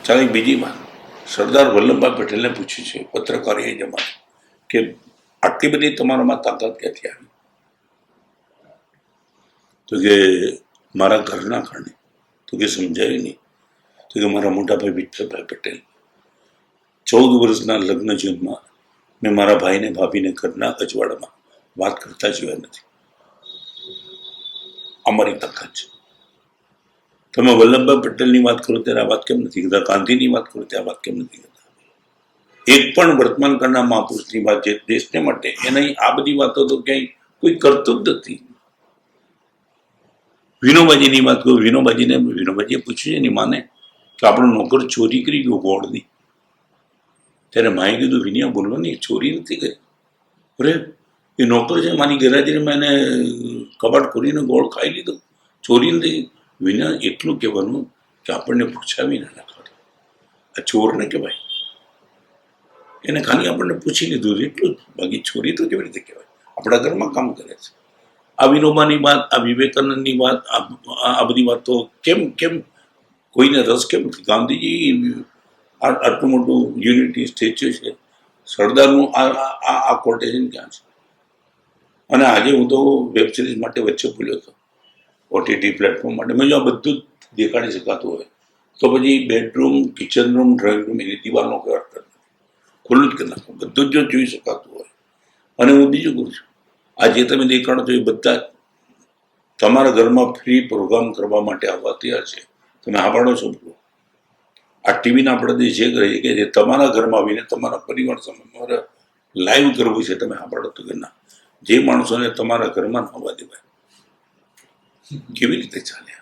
ચાલો બીજી વાત, સરદાર વલ્લભભાઈ પટેલને પૂછ્યું છે પત્રકારે એ જમાને કે આટલી બધી તમારામાં તાકાત ક્યાંથી આવી? તો કે મારા ઘરના કારણે. તો કે સમજાયું નહીં. તો કે મારા મોટાભાઈ વિઠ્ઠલભાઈ પટેલ 14 વર્ષના લગ્ન જીવનમાં મેં મારા ભાઈને ભાભીને ઘરના અજવાળામાં વાત કરતા જોયા નથી. અમારી તાકાત છે. તમે વલ્લભભાઈ પટેલની વાત કરો ત્યારે આ વાત કેમ નથી કરતા? ગાંધીની વાત કરો ત્યારે આ વાત કેમ નથી કરતા? એક પણ વર્તમાન કાળના મહાપુરુષની વાત જે દેશને માટે, એની આ બધી વાતો તો ક્યાંય કોઈ કરતું જ નથી. વિનોબાજીની વાત કરું, વિનોબાજીએ પૂછ્યું એની માને કે આપણો નોકર ચોરી કરી ગયો ગોળની, ત્યારે માએ કીધું વિનયા બોલવાની, ચોરી નથી કરી. અરે એ નોકર છે, મારી ગેરહાજરીમાં એને કબાટ ખોલીને ગોળ ખાઈ લીધો, ચોરી નથી. વિના એટલું કહેવાનું કે આપણને પૂછાવી ના નાખે. આ ચોર ને કહેવાય? એને ખાલી આપણને પૂછી લીધું એટલું જ, બાકી ચોરી તો કેવી રીતે કહેવાય? આપણા ઘરમાં કામ કરે છે. આ વિનોબાની વાત, આ વિવેકાનંદની વાત, આ બધી વાતો કેમ કેમ કોઈને રસ કેમ નથી? ગાંધીજી આટલું મોટું યુનિટી સ્ટેચ્યુ છે, સરદારનું આ કોટેશન ક્યાં છે? અને આજે હું તો વેબ સિરીઝ માટે વચ્ચે ભૂલ્યો હતો, ઓટીટી પ્લેટફોર્મ માટે. મેં જો આ બધું જ દેખાડી શકાતું હોય તો પછી bedroom, kitchen room, drawing room એની દિવાલનો કોઈ અર્થ નથી. ખુલ્લું જ કરી નાખો, બધું જ જો જોઈ શકાતું હોય. અને હું બીજું કહું છું, આ જે તમે દેખાડો છો એ બધા તમારા ઘરમાં ફ્રી પ્રોગ્રામ કરવા માટે આવવા તૈયાર છે. તમે સાંભળો છો બધું. આ ટીવીના પડદે જે કરે છે કે જે તમારા ઘરમાં આવીને તમારા પરિવાર સામે લાઈવ કરવું છે, તમે હા પાડો તો કે ના, જે માણસોને તમારા ઘરમાં ન આવવા દેવાય, કેવી રીતે ચાલે?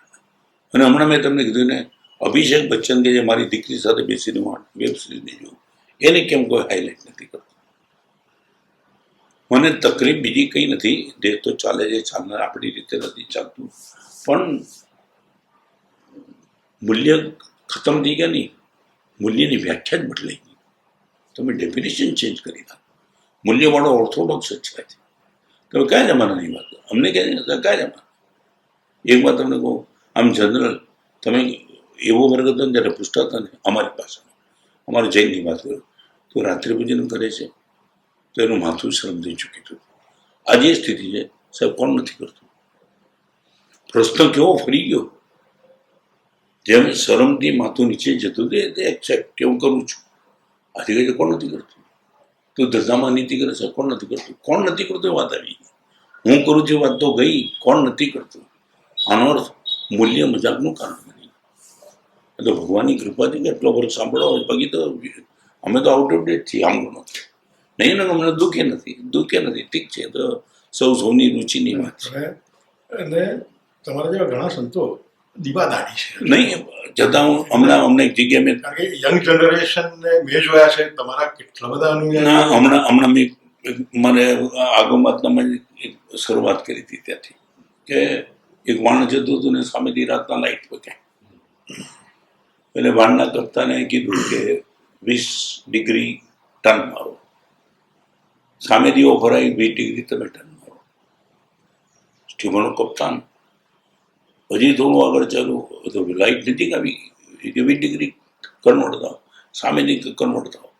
અને હમણાં મેં તમને કીધું ને, અભિષેક બચ્ચન કે જે મારી દીકરી સાથે બેસીને વેબ સિરીઝ જોઉં, એને કેમ કોઈ હાઇલાઇટ નથી કરતો? મને તકલીફ બીજી કંઈ નથી, દેશ તો ચાલે છે, ચાલનાર આપણી રીતે નથી ચાલતું, પણ મૂલ્ય ખતમ થઈ ગયા નહીં, મૂલ્યની વ્યાખ્યા જ બદલાઈ ગઈ. તમે ડેફિનેશન ચેન્જ કરી નાખો. મૂલ્યવાળો ઓર્થોડોક્સ જ છે. તમે કયા જમાનાની વાત કરો? અમને કયા જમાના? એક વાર તમને કહું, આમ જનરલ તમે એવો વર્ગ હતો ને જ્યારે પૂછતા હતા ને અમારી પાસે, અમારે જૈનની વાત કરો તો રાત્રિ ભોજન કરે છે તો એનું માથું શરમ થઈ ચૂક્યું હતું. આજે સ્થિતિ છે, સાહેબ કોણ નથી કરતું? પ્રશ્ન કેવો ફરી ગયો? જેમ શરમથી માથું નીચે જતું તે એક્સેપ્ટ કે હું કરું છું. આજે કહે છે કોણ નથી કરતું? તો ધંધામાં નીતિ કરે છે, કોણ નથી કરતું? કોણ નથી કરતું એ વાત આવી. હું કરું છું વાત તો ગઈ, કોણ નથી કરતું? આનો અર્થ મૂલ્ય મજાકનું કારણ નથી. એટલે ભગવાનની કૃપાથી કેટલો વર્ષ સાંભળો, બાકી તો અમે તો આઉટ ઓફ ડેટ છીએ. આમ ગણો નહીં ને, અમને દુઃખે નથી, ઠીક છે, તો સૌની રુચિની વાત છે. અને તમારા જેવા ઘણા સંતો દીવાદાડી છે નહીં છતાં હું અમને એક જગ્યાએ મેં, કારણ કે યંગ જનરેશનને મેં જોયા છે, તમારા કેટલા બધા ના હમણાં મેં મને આગમતમાં શરૂઆત કરી હતી ત્યાંથી કે એક વાણ જતું હતું ને સામેથી રાતના લાઈટ પક્યા, એટલે વાણના કપ્તાને કીધું કે 20 ડિગ્રી ટર્ન મારો, સામેથી ઓફર આવી 20 ડિગ્રી તમે ટર્ન મારો. સ્ટીમરનો કપ્તાન હજી થોડું આગળ ચાલુ તો લાઈટ નજીક આવી ગઈ કે 20 ડિગ્રી કન્વર્ટ થાવ, સામેથી કન્વર્ટ થાવ.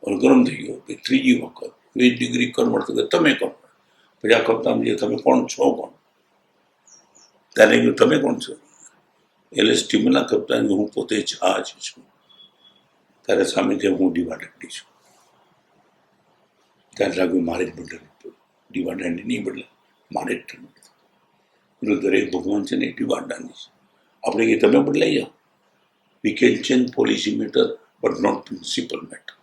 અને ગરમ થઈ ગયો કે ત્રીજી વખત 20 ડિગ્રી કન્વર્ટ થયું, તમે કોણ? પછી આ કપ્તાન જે તમે કોણ છો? કોણ? ત્યારે કહ્યું તમે કોણ છો? એટલે સ્ટીમરના કપ્તાન હું પોતે જહાજ છું. ત્યારે સામેથી હું ડીવાડાંડી છું. ત્યારે લાગ્યું મારે જ બદલ, ડીવાડાંડી નહીં બદલે, મારે જ ઠંડ. એટલે દરેક ભગવાન છે ને એ ડીવાડાંડી છે. આપણે કે તમે બદલાઈ જાઓ. We can change policy matter but not principle matter.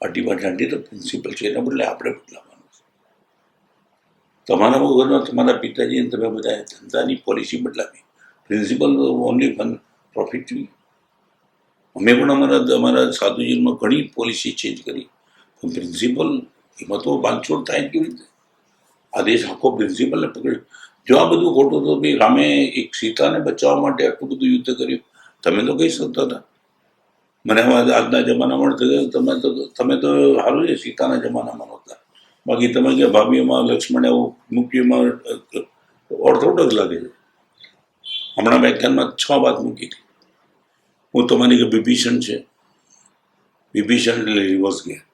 આ ડીવાડાંડી તો પ્રિન્સિપલ છે, એના બદલે આપણે બદલાવાનું છે. તમારા વગરના તમારા પિતાજીને તમે બધા ધંધાની પોલિસી બદલાવી, પ્રિન્સિપલ ઓનલી વન પ્રોફિટ જોઈએ. અમે પણ અમારા સાધુજીમાં ઘણી પોલિસી ચેન્જ કરી, પણ પ્રિન્સિપલ એમાં તો બાંધછોડ થાય જ કેવી રીતે? આ દેશ આખો પ્રિન્સિપલને પકડ્યો. જો આ બધું ખોટું તો ભાઈ રામે એક સીતાને બચાવવા માટે આટલું બધું યુદ્ધ કર્યું, તમે તો કહી શકતા હતા. મને આજના જમાનામાં તમે તો સારું છે, સીતાના જમાનામાં નહોતા. બાકી તમે કે ભાભીમાં લક્ષ્મણ એવું મૂક્યું, ઓર્થોડોક્સ લાગે છે. હમણાં વ્યાખ્યાનમાં 6 વાત મૂકી હતી. હું તમારી કે વિભીષણ છે, વિભીષણ એટલે રિવર્સ ગયા.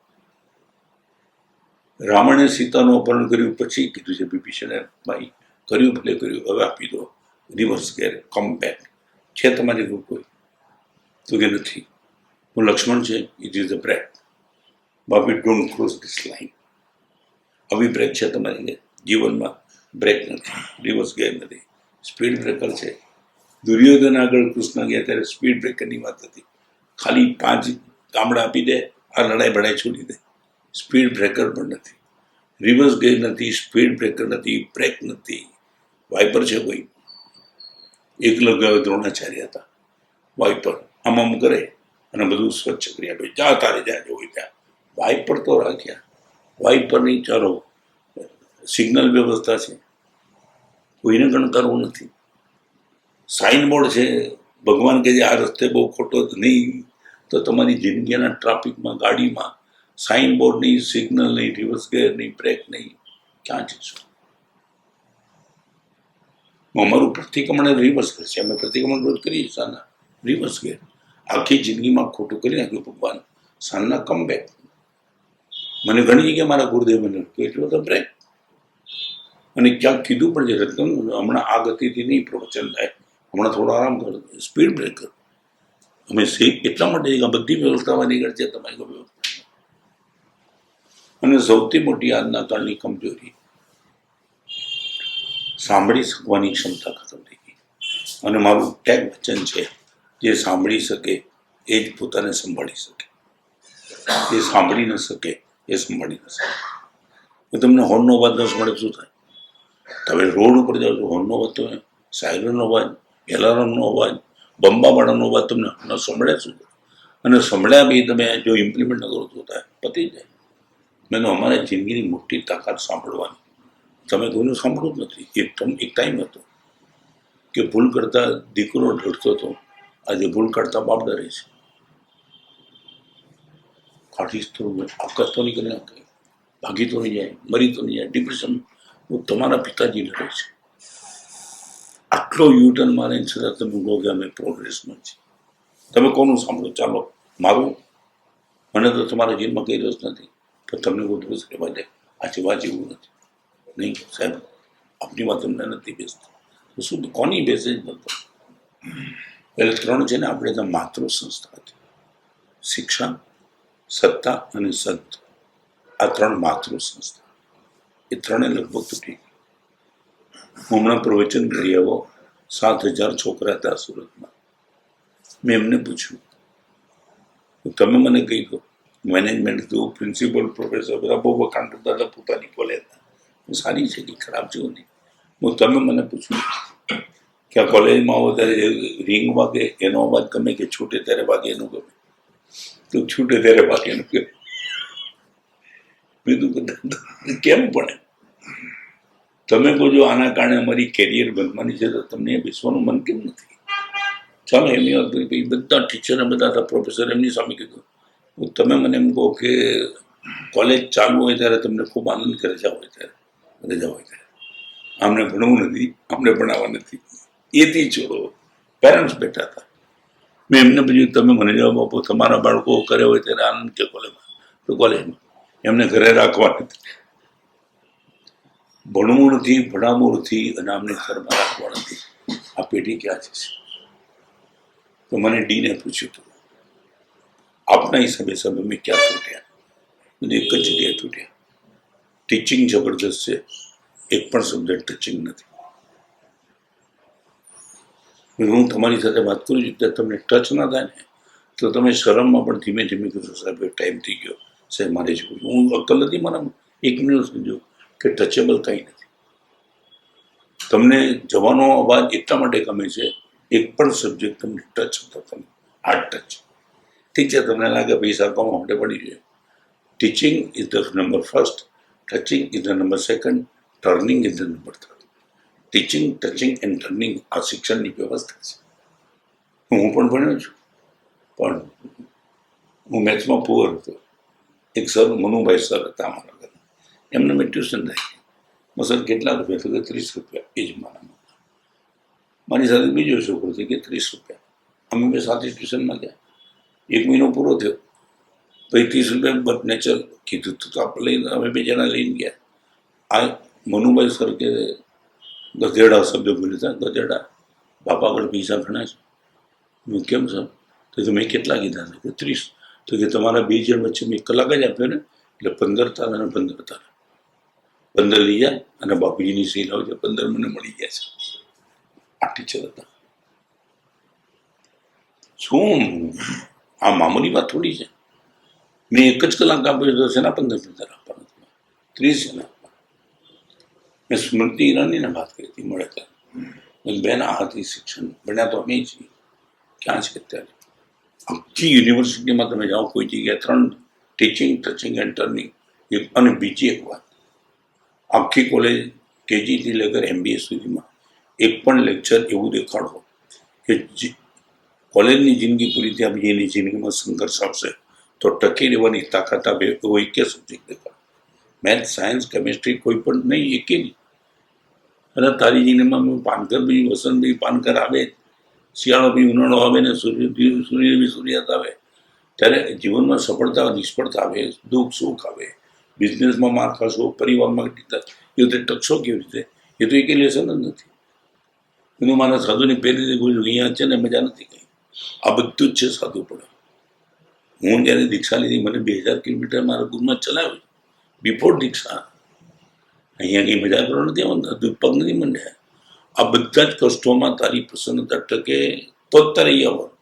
રાવણે સીતાનું અપહરણ કર્યું પછી કીધું છે વિભીષણે ભાઈ કર્યું ભલે કર્યું, હવે આપી દો, રિવર્સ ગેર, કમ બેક. છે તમારી કોઈ? તો કે નથી. હું લક્ષ્મણ છે, it is the brake. Baby don't cross this line. આવી બ્રેક છે તમારી જીવનમાં? બ્રેક નથી, રિવર્સ ગેર નથી, સ્પીડ બ્રેકર છે. દુર્યોધન આગળ કૃષ્ણ ગયા ત્યારે સ્પીડ બ્રેકરની વાત હતી. ખાલી 5 ગામડા આપી દે, આ લડાઈ છોડી દે. સ્પીડ બ્રેકર પણ નથી, રિવર્સ ગેર નથી, સ્પીડ બ્રેકર નથી, બ્રેક નથી. વાઇપર છે કોઈ? એકલવ્ય દ્રોણાચાર્ય હતા. વાઇપર આમ કરે અને બધું સ્વચ્છ કરી આપે, જા તારે જ્યાં જવું ત્યાં. વાઇપર તો રાખ્યા, વાઇપર નહીં. ચાલો સિગ્નલ વ્યવસ્થા છે, કોઈને ગણકારવું નથી. સાઇન બોર્ડ છે, ભગવાન કે જે આ રસ્તે બહુ ખોટો નહીં, તો તમારી જિંદગીના ટ્રાફિકમાં ગાડીમાં સાઇન બોર્ડ નહીં, સિગ્નલ નહીં, રિવર્સ ગેર નહીં, બ્રેક નહીં, ક્યાં જઈશું? અમારું પ્રતિક્રમણ રિવર્સ કરશે. અમે પ્રતિક્રમણ રોજ કરીએ સાંજના, રિવર્સ ગેર. આખી જિંદગીમાં ખોટું કરી નાખ્યું ભગવાન, સાંજના કમ બેક. મને ઘણી જગ્યાએ મારા ગુરુદેવ મને એટલો તો બ્રેક. અને ક્યાંક કીધું પણ છે રત્ન, હમણાં આ ગતિથી નહીં પ્રવચન થાય, હમણાં થોડો આરામ કરો, સ્પીડ બ્રેકર. અમે એટલા માટે બધી વ્યવસ્થામાં નીકળ છે તમારી વ્યવસ્થા. અને સૌથી મોટી આજના કાળની કમજોરી, સાંભળી શકવાની ક્ષમતા ખતમ થઈ ગઈ. અને મારું ટેગ વચન છે, જે સાંભળી શકે એ જ પોતાને સંભાળી શકે, એ સાંભળી ન શકે એ સંભાળી ન શકે. તો તમને હોર્નનો અવાજ ન સંભળે શું થાય? તમે રોડ ઉપર જાઓ છો, હોર્નનો અવાજ, તમે સાયરનનો અવાજ, એલાર્મનો અવાજ, બંબાવાળાનો અવાજ તમને ન સંભળે શું? અને સંભળ્યા બી તમે જો ઇમ્પ્લિમેન્ટ ન કરો તો થાય, પતી જાય. મેં અમારા જિંદગીની મોટી તાકાત સાંભળવાની. તમે કોઈનું સાંભળવું જ નથી. એક ટાઈમ હતો કે ભૂલ કરતા દીકરો રડતો હતો, આજે ભૂલ કરતા બાપ ડરે છે. કાઢીશ તો આપઘાત તો નહીં કરી નાખે, ભાગી તો નહીં જાય, મરી તો નહીં જાય, ડિપ્રેશન. તમારા પિતાજી ડરે છે. આટલો યુટર્ન મારે છતાં તમે કહો કે અમે પ્રોગ્રેસમાં છીએ. તમે કોનું સાંભળો? ચાલો મારું, મને તો તમારા જીવનમાં કઈ રસ નથી, પણ તમને કોઈ રસ રહેવા દે. આજે વાત એવું નથી. નહીં સાહેબ, આપની વાત તમને નથી બેસતી તો શું કોની બેસે જ નતો? એટલે 3 છે ને આપણે ત્યાં માતૃ સંસ્થા હતી. શિક્ષા, સત્તા અને સંત, આ 3 માતૃ સંસ્થા. એ 3 લગભગ તૂટી ગઈ. હું હમણાં પ્રવચન કરી આવ્યો, 7,000 છોકરા હતા સુરતમાં. મેં એમને પૂછ્યું, તમે મને કહી દો, મેનેજમેન્ટ હતું, પ્રિન્સિપલ, પ્રોફેસર, બધા બહુ વખાણ કરતા હતા પોતાની કોલેજના. સારી છે કે ખરાબ છે નહીં. તમે મને પૂછ્યું કે આ કોલેજમાં આવો ત્યારે રિંગ વાગે એનો અવાજ ગમે કે છૂટે ત્યારે વાગે એનું ગમે? તો છૂટે ત્યારે વાગે એનું ગમે. બીજું કેમ પડે? તમે કહો જો આના કારણે અમારી કેરિયર બનવાની છે, તો તમને બેસવાનું મન કેમ નથી? ચાલો એમની વાત કરી, બધા ટીચર બધા હતા, પ્રોફેસર, એમની સામે કીધું. તમે મને એમ કહો કે કોલેજ ચાલુ હોય ત્યારે તમને ખૂબ આનંદ કરે, રજા હોય ત્યારે, રજા હોય ત્યારે આમને ભણવું નથી, આમને ભણાવવા નથી, એથી છોડો. પેરેન્ટ્સ બેઠા હતા. મેં એમને પૂછ્યું, તમે મને જવાબ આપો, તમારા બાળકો કરે હોય ત્યારે આનંદ કે કોલેજમાં? તો કોલેજમાં. એમને ઘરે રાખવા નથી. ભણવું નથી, ભણાવવું નથી, અને આમને ઘરમાં રાખવા નથી. આ પેઢી ક્યાં છે? તો મને ડીને પૂછ્યું હતું, આપના હિસાબે સાહેબ અમે ક્યાં તૂટ્યા? બધું એક જ જગ્યાએ તૂટ્યા. ટીચિંગ જબરદસ્ત છે, એક પણ સબ્જેક્ટ ટીચિંગ નથી. હું તમારી સાથે વાત કરું છું ત્યારે તમને ટચ ના થાય ને, તો તમે શરમમાં પણ ધીમે ધીમે કહેશો, સાહેબ ટાઈમ થઈ ગયો, સાહેબ મારે જ હું અક્કલ નથી મારા, 1 મિનિટ સમજો કે ટચેબલ કંઈ નથી. તમને જવાનો અવાજ એટલા માટે ગમે છે, એક પણ સબ્જેક્ટ તમને ટચ થતો તમે હાર્ડ ટચ. ઠીક છે, તમને લાગે પૈસા કમાવા માટે પડી જાય. Teaching is the number first, touching is the number second, turning is the number third. Teaching, touching and turning આ શિક્ષણની વ્યવસ્થા છે. હું પણ ભણ્યો છું, પણ હું મેથ્સમાં પુઅર હતો. એક સર, મનુભાઈ સર હતા અમારા ઘરે, એમને મેં ટ્યુશન રાખી. સર કેટલા રૂપિયા? તો કે 30 રૂપિયા. એ જ મારી સાથે બીજો છોકરો છે કે 30 રૂપિયા. અમે બે સાથે ટ્યુશનમાં ગયા. 1 મહિનો પૂરો થયો, પછી 30 રૂપિયા બટ નેચર કીધું તો આપણે લઈને અમે 2 જણા લઈને ગયા. આ મનુભાઈ સર કે ગધેડા શબ્દ બોલ્યા હતા, ગધેડા, બાપા આગળ પૈસા ઘણા છે. મેં કેમ સર? તો મેં કેટલા કીધા હતા? કે 30. તો કે તમારા 2 જણ વચ્ચે મેં 1 કલાક જ આપ્યો ને, એટલે 15 તાર અને 15 તાર. 15 લઈ જાય અને બાપુજીની સહી લાવજો, 15 મને મળી ગયા છે. આ ટીચર હતા. શું આ મામૂલી વાત થોડી છે? મેં 1 જ કલાક આપ્યો તો શેના 15 આપવાના? 30 શેના આપવાના? મેં સ્મૃતિ ઈરાનીને વાત કરી હતી મળે ત્યારે. બેન આ હતી શિક્ષણ, ભણ્યા તો અમે છીએ, ક્યાં છે અત્યારે? આખી યુનિવર્સિટીમાં તમે જાઓ કોઈ જગ્યાએ 3 ટીચિંગ, ટચિંગ એન્ડ ટર્નિંગ. અને બીજી એક વાત, આખી કોલેજ કેજીથી લગર MBA સુધીમાં એક પણ લેક્ચર એવું દેખાડો કે કોલેજની જિંદગી પૂરી થયા પછી એની જિંદગીમાં સંઘર્ષ આવશે તો ટકી રહેવાની તાકાત આવે એવો એક સબ્જેક્ટ દેખાડો. મેથ્સ, સાયન્સ, કેમિસ્ટ્રી કોઈ પણ નહીં, એકે નહીં. અને તારી જિંદગીમાં પાનકર બી, વસંત બી પાનકર આવે, શિયાળો બી ઉનાળો આવે ને સૂર્ય બી સૂર્યાત આવે. ત્યારે જીવનમાં સફળતા, નિષ્ફળતા આવે, દુઃખ સુખ આવે, બિઝનેસમાં માર ખાશો, પરિવારમાં એ રીતે ટકશો કેવી રીતે? એ તો એક લેસન જ નથી. એનું મારા સાધુની પહેલી બોલ્યું, અહીંયા છે ને મજા નથી કઈ. આ બધું જ છે સાધુ પડે. હું જ્યારે દીક્ષા લીધી, મને 2000 કિલોમીટર મારા ગુરુમાં ચલાવ્યું બિફોર દીક્ષા. અહીંયા કઈ મજા કરવા નથી આવતા, પગ નથી મંડ્યા. આ બધા જ કષ્ટોમાં તારી પ્રસન્નતા ટકે તો જ તારે અહીંયા આવવાનું.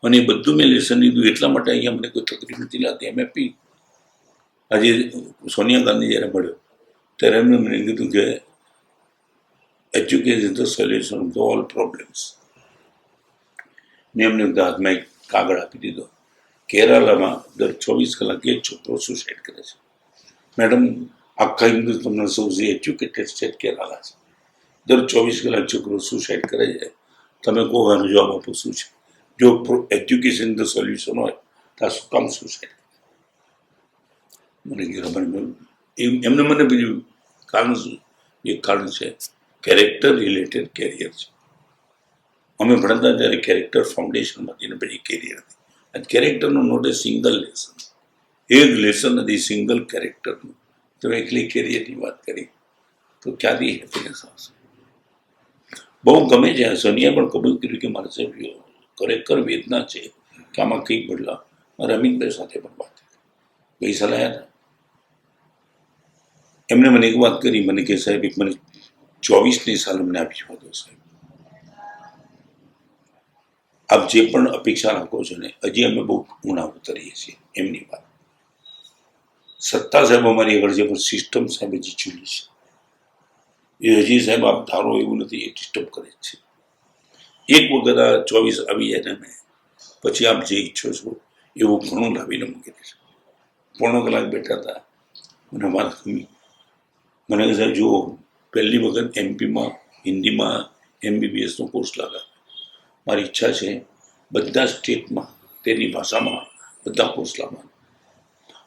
અને એ બધું મેં લેસન લીધું એટલા માટે અહીંયા મને કોઈ તકલીફ નથી લાગતી. MFP આજે સોનિયા ગાંધી જ્યારે મળ્યો ત્યારે એમને મને કીધું કે education is the solution of all problems. મેં એમને હાથમાં એક કાગળ આપી દીધો. કેરાલામાં દર 24 કલાકે એક છોકરો સુસાઇડ કરે છે. મેડમ, આખા હિન્દુસ્તાનના સૌથી એજ્યુકેટેડ સ્ટેટ કેરાલા છે. દર 24 કલાક છોકરો સુસાઇડ કરે છે. તમે કહો આનો જવાબ આપો શું છે? જો એજ્યુકેશન ધ સોલ્યુશન હોય તો આ શું કામ સુસાઇડ? મને એમને મને બીજું કારણ શું? એક કારણ છે કેરેક્ટર રિલેટેડ કેરિયર છે. અમે ભણતા ત્યારે કેરેક્ટર ફાઉન્ડેશનમાંથી ને પછી કેરિયર હતી. આ કેરેક્ટરનું નોટ એ સિંગલ લેસન, એક લેસન નથી સિંગલ કેરેક્ટરનું. તમે એકલી કેરિયરની વાત કરી તો ક્યાંથી હેપીનેસ આવશે? બહુ ગમે છે. સોનિયા પણ કબૂલ કર્યું કે મારે સાહેબ ખરેખર વેદના છે કે આમાં કંઈક બદલાવ. મારે અમિતભાઈ સાથે પણ વાત ગઈ સાલ આવ્યા હતા. એમને મને એક વાત કરી, મને કે સાહેબ એક મને 24મી સાલ અમને આપી દો સાહેબ, આપ જે પણ અપેક્ષા રાખો છો ને હજી અમે બહુ ઊંડા ઉતરીએ છીએ. એમની વાત સત્તા સાહેબ અમારી આગળ છે પણ સિસ્ટમ સાહેબ હજી ચૂલી છે. એ હજી સાહેબ આપ ધારો એવું નથી, એ ડિસ્ટર્બ કરે છે. એક વખત આ 24 આવી જાય ને પછી આપ જે ઈચ્છો છો એવું ઘણું લાવીને મૂકી દેશે. પોણો કલાક બેઠા હતા, મને વાત ગમી. મને કહે સાહેબ જુઓ, પહેલી વખત એમપીમાં હિન્દીમાં MBBSનો કોર્સ લાગ્યા. મારી ઈચ્છા છે બધા સ્ટેટમાં તેની ભાષામાં બધા કોર્સ લાવવાના.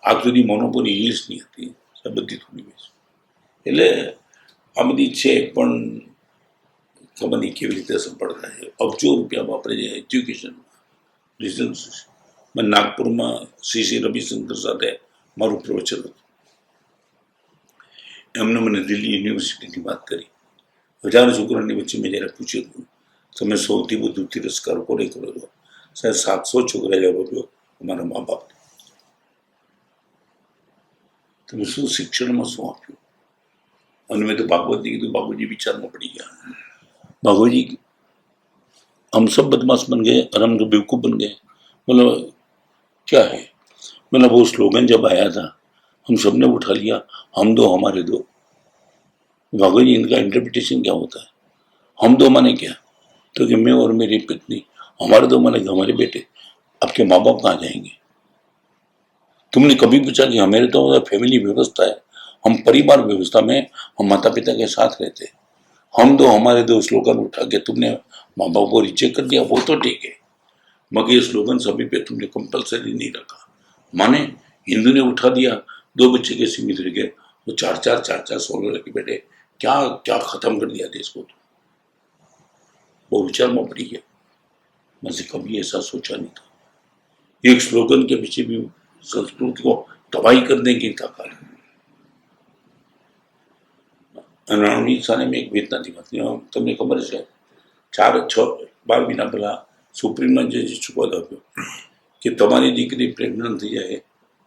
આજ સુધી મોનોપોલી ઇંગ્લિશની હતી, બધી થોડી બેસી. એટલે આ બધી છે પણ ખબર નહીં કેવી રીતે સફળ થાય. અબજો રૂપિયા વાપરે છે એજ્યુકેશનમાં. રિઝલ્ટ શું છે? મેં નાગપુરમાં CC રવિશંકર સાથે મારું પ્રવચન હતું. એમને મને દિલ્હી યુનિવર્સિટીની વાત કરી. હજારો છોકરાની વચ્ચે મેં જ્યારે પૂછ્યું હતું તમે સૌથી વધુ તિરસ્કાર કોને કરો છો? સાહેબ 700 છોકરા જવાબ આપ્યો અમારા મા બાપ. તમે શું શિક્ષણમાં શું આપ્યું? અને મેં તો ભાગવતજી કીધું. બાબूजी વિચારમાં પડી ગયા. बाबूजी हम सब बदमाश बन गए और हम तो बेवकूफ बन गए. मतलब क्या है? मतलब वो स्लोगन जब आया था हम सबने उठा लिया, हम दो हमारे दो. बाबूजी इनका इंटरप्रिटेशन क्या होता है? हम दो माने क्या? तो कि मैं और मेरी पत्नी. हमारे दो माने हमारे बेटे. आपके माँ बाप कहाँ जाएंगे? तुमने कभी पूछा कि हमारे तो फैमिली व्यवस्था है, हम परिवार व्यवस्था में हम माता पिता के साथ रहते हैं. हम दो हमारे दो स्लोगन उठा के तुमने माँ बाप को रिजेक्ट कर दिया, वो तो ठीक है, मगर ये स्लोगन सभी पे तुमने कंपलसरी नहीं रखा. माने हिंदू ने उठा दिया, 2 बच्चे के सीमित रह गए, वो 4 16 लड़के बैठे. क्या क्या खत्म कर दिया देश को. वो विचार में पड़ी गया. मुझे कभी ऐसा सोचा नहीं था. एक स्लोगन के पीछे भी संस्कृति को तबाही करने की ताकत. અનાવની સામે મેં એક વેદના થી વાત કરી. તમને ખબર છે 4-6-12 મહિના પહેલા સુપ્રીમમાં જે ચુકાદો આપ્યો કે તમારી દીકરી પ્રેગ્નન્ટ થઈ જાય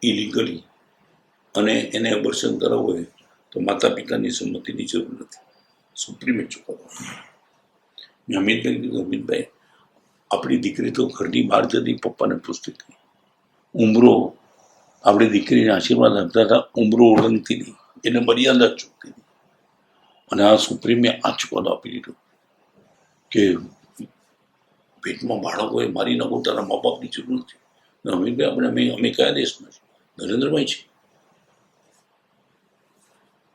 ઇલીગલી અને એને અબોર્શન કરાવવું હોય તો માતા પિતાની સંમતિની જરૂર નથી. સુપ્રીમે ચુકાદો. મેં અમિતભાઈ કીધું, અમિતભાઈ આપણી દીકરી તો ઘરની બહાર જતી પપ્પાને પૂછતી હતી. ઉમરો આપણી દીકરીને આશીર્વાદ આપતા હતા, ઉમરો ઓળંગતી નહીં, એને મર્યાદા ચૂકતી હતી. અને આ સુપ્રીમે આ ચુકાદો આપી દીધો કે પેટમાં બાળકોએ મારી નાખો, તારા મા બાપની જરૂર નથી. અમિતભાઈ અમે કયા દેશમાં છે? નરેન્દ્રભાઈ છે.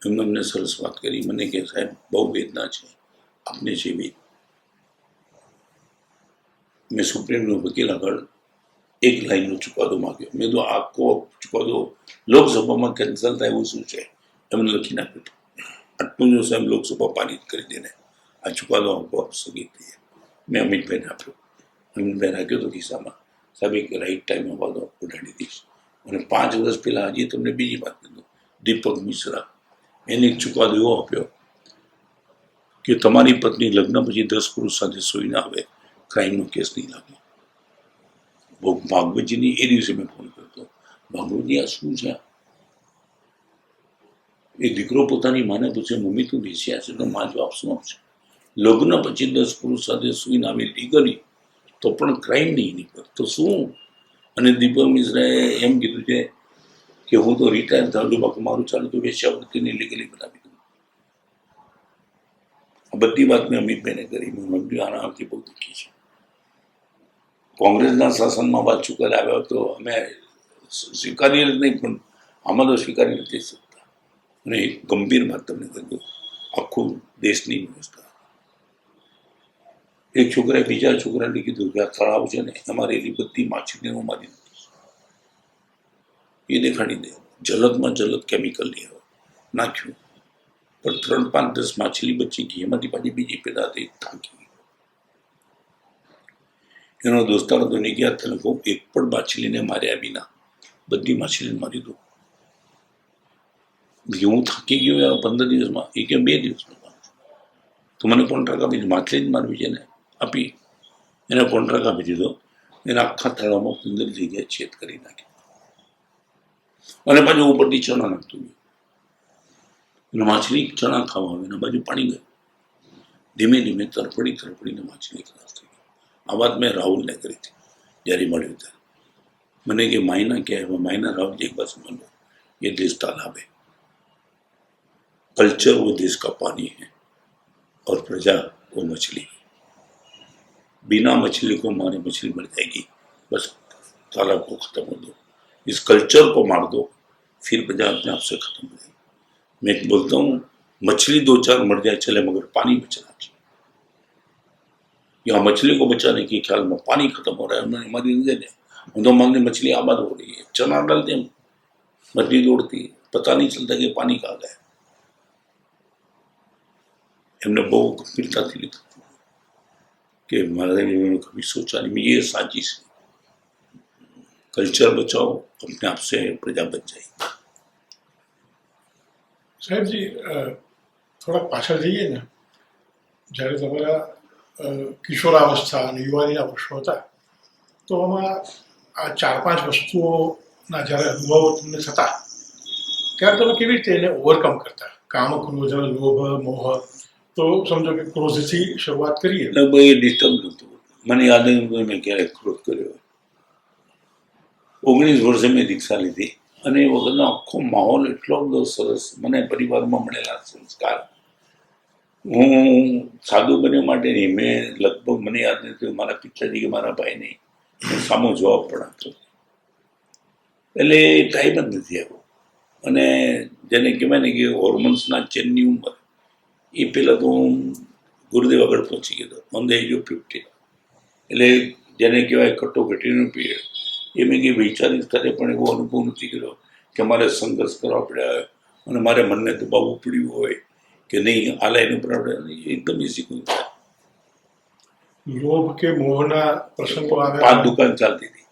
એમને અમને સરસ વાત કરી. મને કે સાહેબ બહુ વેદના છે આપને જેવી. મેં સુપ્રીમનો વકીલ આગળ એક લાઈનનો ચુકાદો માંગ્યો. મેં તો આખો ચુકાદો લોકસભામાં કેન્સલ થાય એવું શું છે એમને લખી નાખ્યું. આટલું જો સાહેબ લોકસભા પારિત કરી દે ને આ ચુકાદો આપોઆપ સ્થગિત થઈ જાય. મેં અમિતભાઈને આપ્યો. અમિતભાઈ રાખ્યો તો ખિસ્સામાં. સાહેબ એક રાઈટ ટાઈમ વાદો ઉડાડી દઈશ. અને 5 વર્ષ પહેલા હજી તમને બીજી વાત કીધું, દીપક મિશ્રા એને એક ચુકાદો એવો આપ્યો કે તમારી પત્ની લગ્ન પછી 10 પુરુષ સાથે સૂઈને આવે, ક્રાઇમનો કેસ નહીં લાગે. ભાગવતજીની એ દિવસે મેં ફોન કર્યો. ભાગવતજી આ શું છે? એ દીકરો પોતાની માને પૂછે, મમ્મી તું બેસ્યા છે તો માં જવાબ શું આપશે? લગ્ન પછી 10 પુરુષ સાથે સૂઈને આવે લીગલી તો પણ ક્રાઇમ નહીં નીકળે તો શું? અને દીપક મિશ્રાએ એમ કીધું છે કે હું તો રિટાયર થાઉં છું, બાકી મારું ચાલુ તો વેશ્યાવૃત્તિને લીગલી બનાવી દઉં. આ બધી વાત મેં અમિતભાઈને કરી. મેં સમજ્યું આનાથી બહુ દુઃખી છે. કોંગ્રેસના શાસનમાં પાછું કરે આવ્યો તો અમે સ્વીકારીએ જ નહીં, પણ આમાં તો સ્વીકારી નથી શકતા. અને એક ગંભીર વાત તમને કહ્યું, આખું દેશની વ્યવસ્થા. એક છોકરાએ બીજા છોકરાને કીધું કે આ તળાવ છે ને અમારે એની બધી માછલીઓ મારી એ દેખાડી દે. જલદમાં જલદ કેમિકલ નાખ્યું, પણ 3-5-10 માછલી બચી ગઈ. એમાંથી પાછી બીજી પેદા થઈ, થાકી. એનો દોસ્તાર તો નહીં ગયા તને કહું, એક પણ માછલીને માર્યા વિના બધી માછલીને મારી દો. હું થાકી ગયો યાર 15 દિવસમાં, એ કે 2 દિવસમાં. તો મને કોન્ટ્રાક્ટ આપી દીધો, માછલી જ મારવી છે ને આપી. એને કોન્ટ્રાક્ટ આપી દીધો. એને આખા તળાવમાં 15 જગ્યાએ છેદ કરી નાખી, અને પાછું ઉપરથી ચણા નાખતું ગયું. અને માછલી ચણા ખાવા આવે, એના બાજુ પાણી ગયું. ધીમે ધીમે તરફડીને માછલી ખલાસ થઈ ગઈ. આ વાત મેં રાહુલને કરી હતી જ્યારે મળ્યું ત્યારે. મને કે માયના क्या है? मायना राहुल जी एक बात समझ लो, ये देश तालाब है, कल्चर वो देश का पानी है और प्रजा वो मछली है. बिना मछली को मारे मछली मर जाएगी, बस तालाब को खत्म हो दो, इस कल्चर को मार दो, फिर प्रजा अपने आप से खत्म हो जाएगी. मैं बोलता हूँ मछली 2-4 मर जाए चले, मगर पानी बचना चाहिए. यहाँ मछली को बचाने के ख्याल में पानी खत्म हो रहा है, उन्होंने हमारी नजर है. हम तो मांगने मछली आबाद हो रही है, चना डालते हैं, मछली दौड़ती है, पता नहीं चलता कि पानी कहाँ गया. हमने बहू गंभीरताથી લીધું કે મારા कभी सोचा नहीं. ये साजिश है. कल्चर बचाओ, अपने आप से प्रजा बच जाएगी. સાહેબજી, થોડા પાછળ જઈએ ને, જ્યારે તમારા કિશોરાવસ્થા અને યુવાનીના વર્ષો હતા, તો આમાં આ 4-5 વસ્તુઓના જ્યારે અનુભવો તમને થતા, ત્યારે તમે કેવી રીતે એને ઓવરકમ કરતા? કામ, ક્રોધ, લોભ, મોહ. તો સમજો કે ક્રોધથી શરૂઆત કરીએ. લગભગ એ ડિસ્ટર્બ નહોતું. મને યાદ નથી મેં ક્યારેક ક્રોધ કર્યો. 19 વર્ષે મેં દીક્ષા લીધી, અને એ વખતનો આખો માહોલ એટલો બધો સરસ. મને પરિવારમાં મળેલા સંસ્કાર, હું સાધુ બન્યા માટે નહીં, મેં લગભગ મને યાદ નથી મારા પિતાજી કે મારા ભાઈને સામો જવાબ પણ આપતો. એટલે ટાઈમ જ નથી આવ્યો. અને જેને કહેવાય ને કે હોર્મોન્સના ચેનની ઉંમર, એ પહેલાં તો હું ગુરુદેવ આગળ પહોંચી ગયો હતો ઓન ધ એજ ઓફ 50. એટલે જેને કહેવાય કટોકટીનો પીરિયડ. એ મેં કે વિચારી સ્તરે પણ એવો અનુભવ નથી કર્યો કે મારે સંઘર્ષ કરવા પડ્યા અને મારે મનને દબાવવું પડ્યું હોય કે નહીં આ લાઈન ઉપર આપણે એકદમ ઈઝી કોઈ. લોભ કે મોહના પ્રસંગો આવે. 5 દુકાન ચાલતી હતી,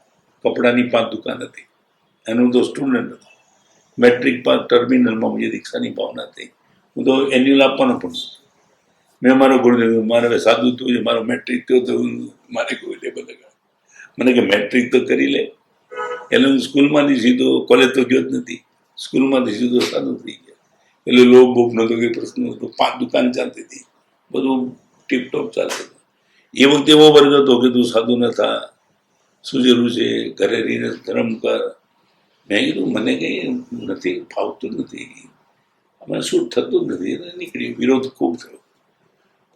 કપડાની 5 દુકાન હતી. એનું તો સ્ટુડન્ટ હતો. મેટ્રિક પાસ ટર્મિનલમાં મુझे દીક્ષાની ભાવના થઈ. હું તો એન્યુઅલ આપવાનો પણ મેં મારો ગુરુદેવ, મારે હવે સાદું થયું છે, મારો મેટ્રિક થયો તો મારે કોઈ લે બધા. મને કે મેટ્રિક તો કરી લે. એટલે હું સ્કૂલમાંથી સીધો, કોલેજ તો ગયો જ નથી, સ્કૂલમાંથી સીધો સાદું થઈ ગયા. એટલે લોભ બોભ નહોતો કંઈ પ્રશ્ન નહોતો. 5 દુકાન ચાલતી હતી, બધું ટીપટોપ ચાલતું. એ વખતે એવો વર્ગ હતો કે તું સાદું ન થા, શું જરૂર છે, ઘરે રહીને ધર્મ કર. મેં કીધું મને કંઈ નથી ફાવતું નથી, મને શું થતું જ નથી. એટલે નીકળી. વિરોધ ખૂબ થયો,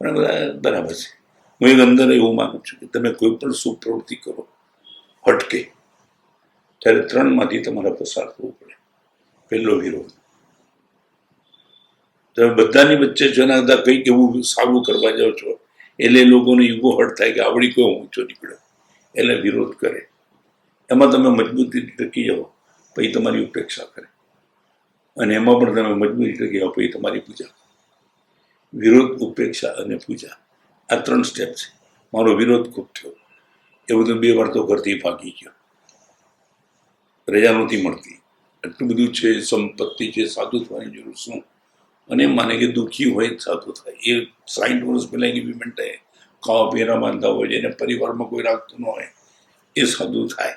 પણ બધા બરાબર છે. હું એક અંદર એવું માનું છું કે તમે કોઈ પણ શુભ પ્રવૃત્તિ કરો હટકે, ત્યારે 3માંથી તમારે પસાર થવું પડે. પહેલો વિરોધ, તમે બધાની વચ્ચે છો, એના બધા કંઈક એવું સારું કરવા જાઓ છો, એટલે લોકોને યુગો હટ થાય કે આવડી કોઈ ઊંચો નીકળ્યો, એટલે વિરોધ કરે. એમાં તમે મજબૂતીથી ટકી જાઓ, પછી તમારી ઉપેક્ષા કરે, અને એમાં પણ તમે મજબૂતી ટકી જાઓ, પછી તમારી પૂજા. વિરોધ, ઉપેક્ષા અને પૂજા, આ 3 સ્ટેપ છે. મારો વિરોધ ખૂબ થયો. એવું તો 2 વાર તો ઘરથી ભાગી ગયો, રજા નહોતી મળતી. એટલું બધું છે, સંપત્તિ છે, સાધુ થવાની જરૂર શું? અને એમ માને કે દુઃખી હોય જ સાધુ થાય. એ 60 વર્ષ પહેલાં એની પેમેન્ટ ખાવા પીવાના બાંધતા હોય, જેને પરિવારમાં કોઈ રાખતું ન હોય, એ સાધુ થાય.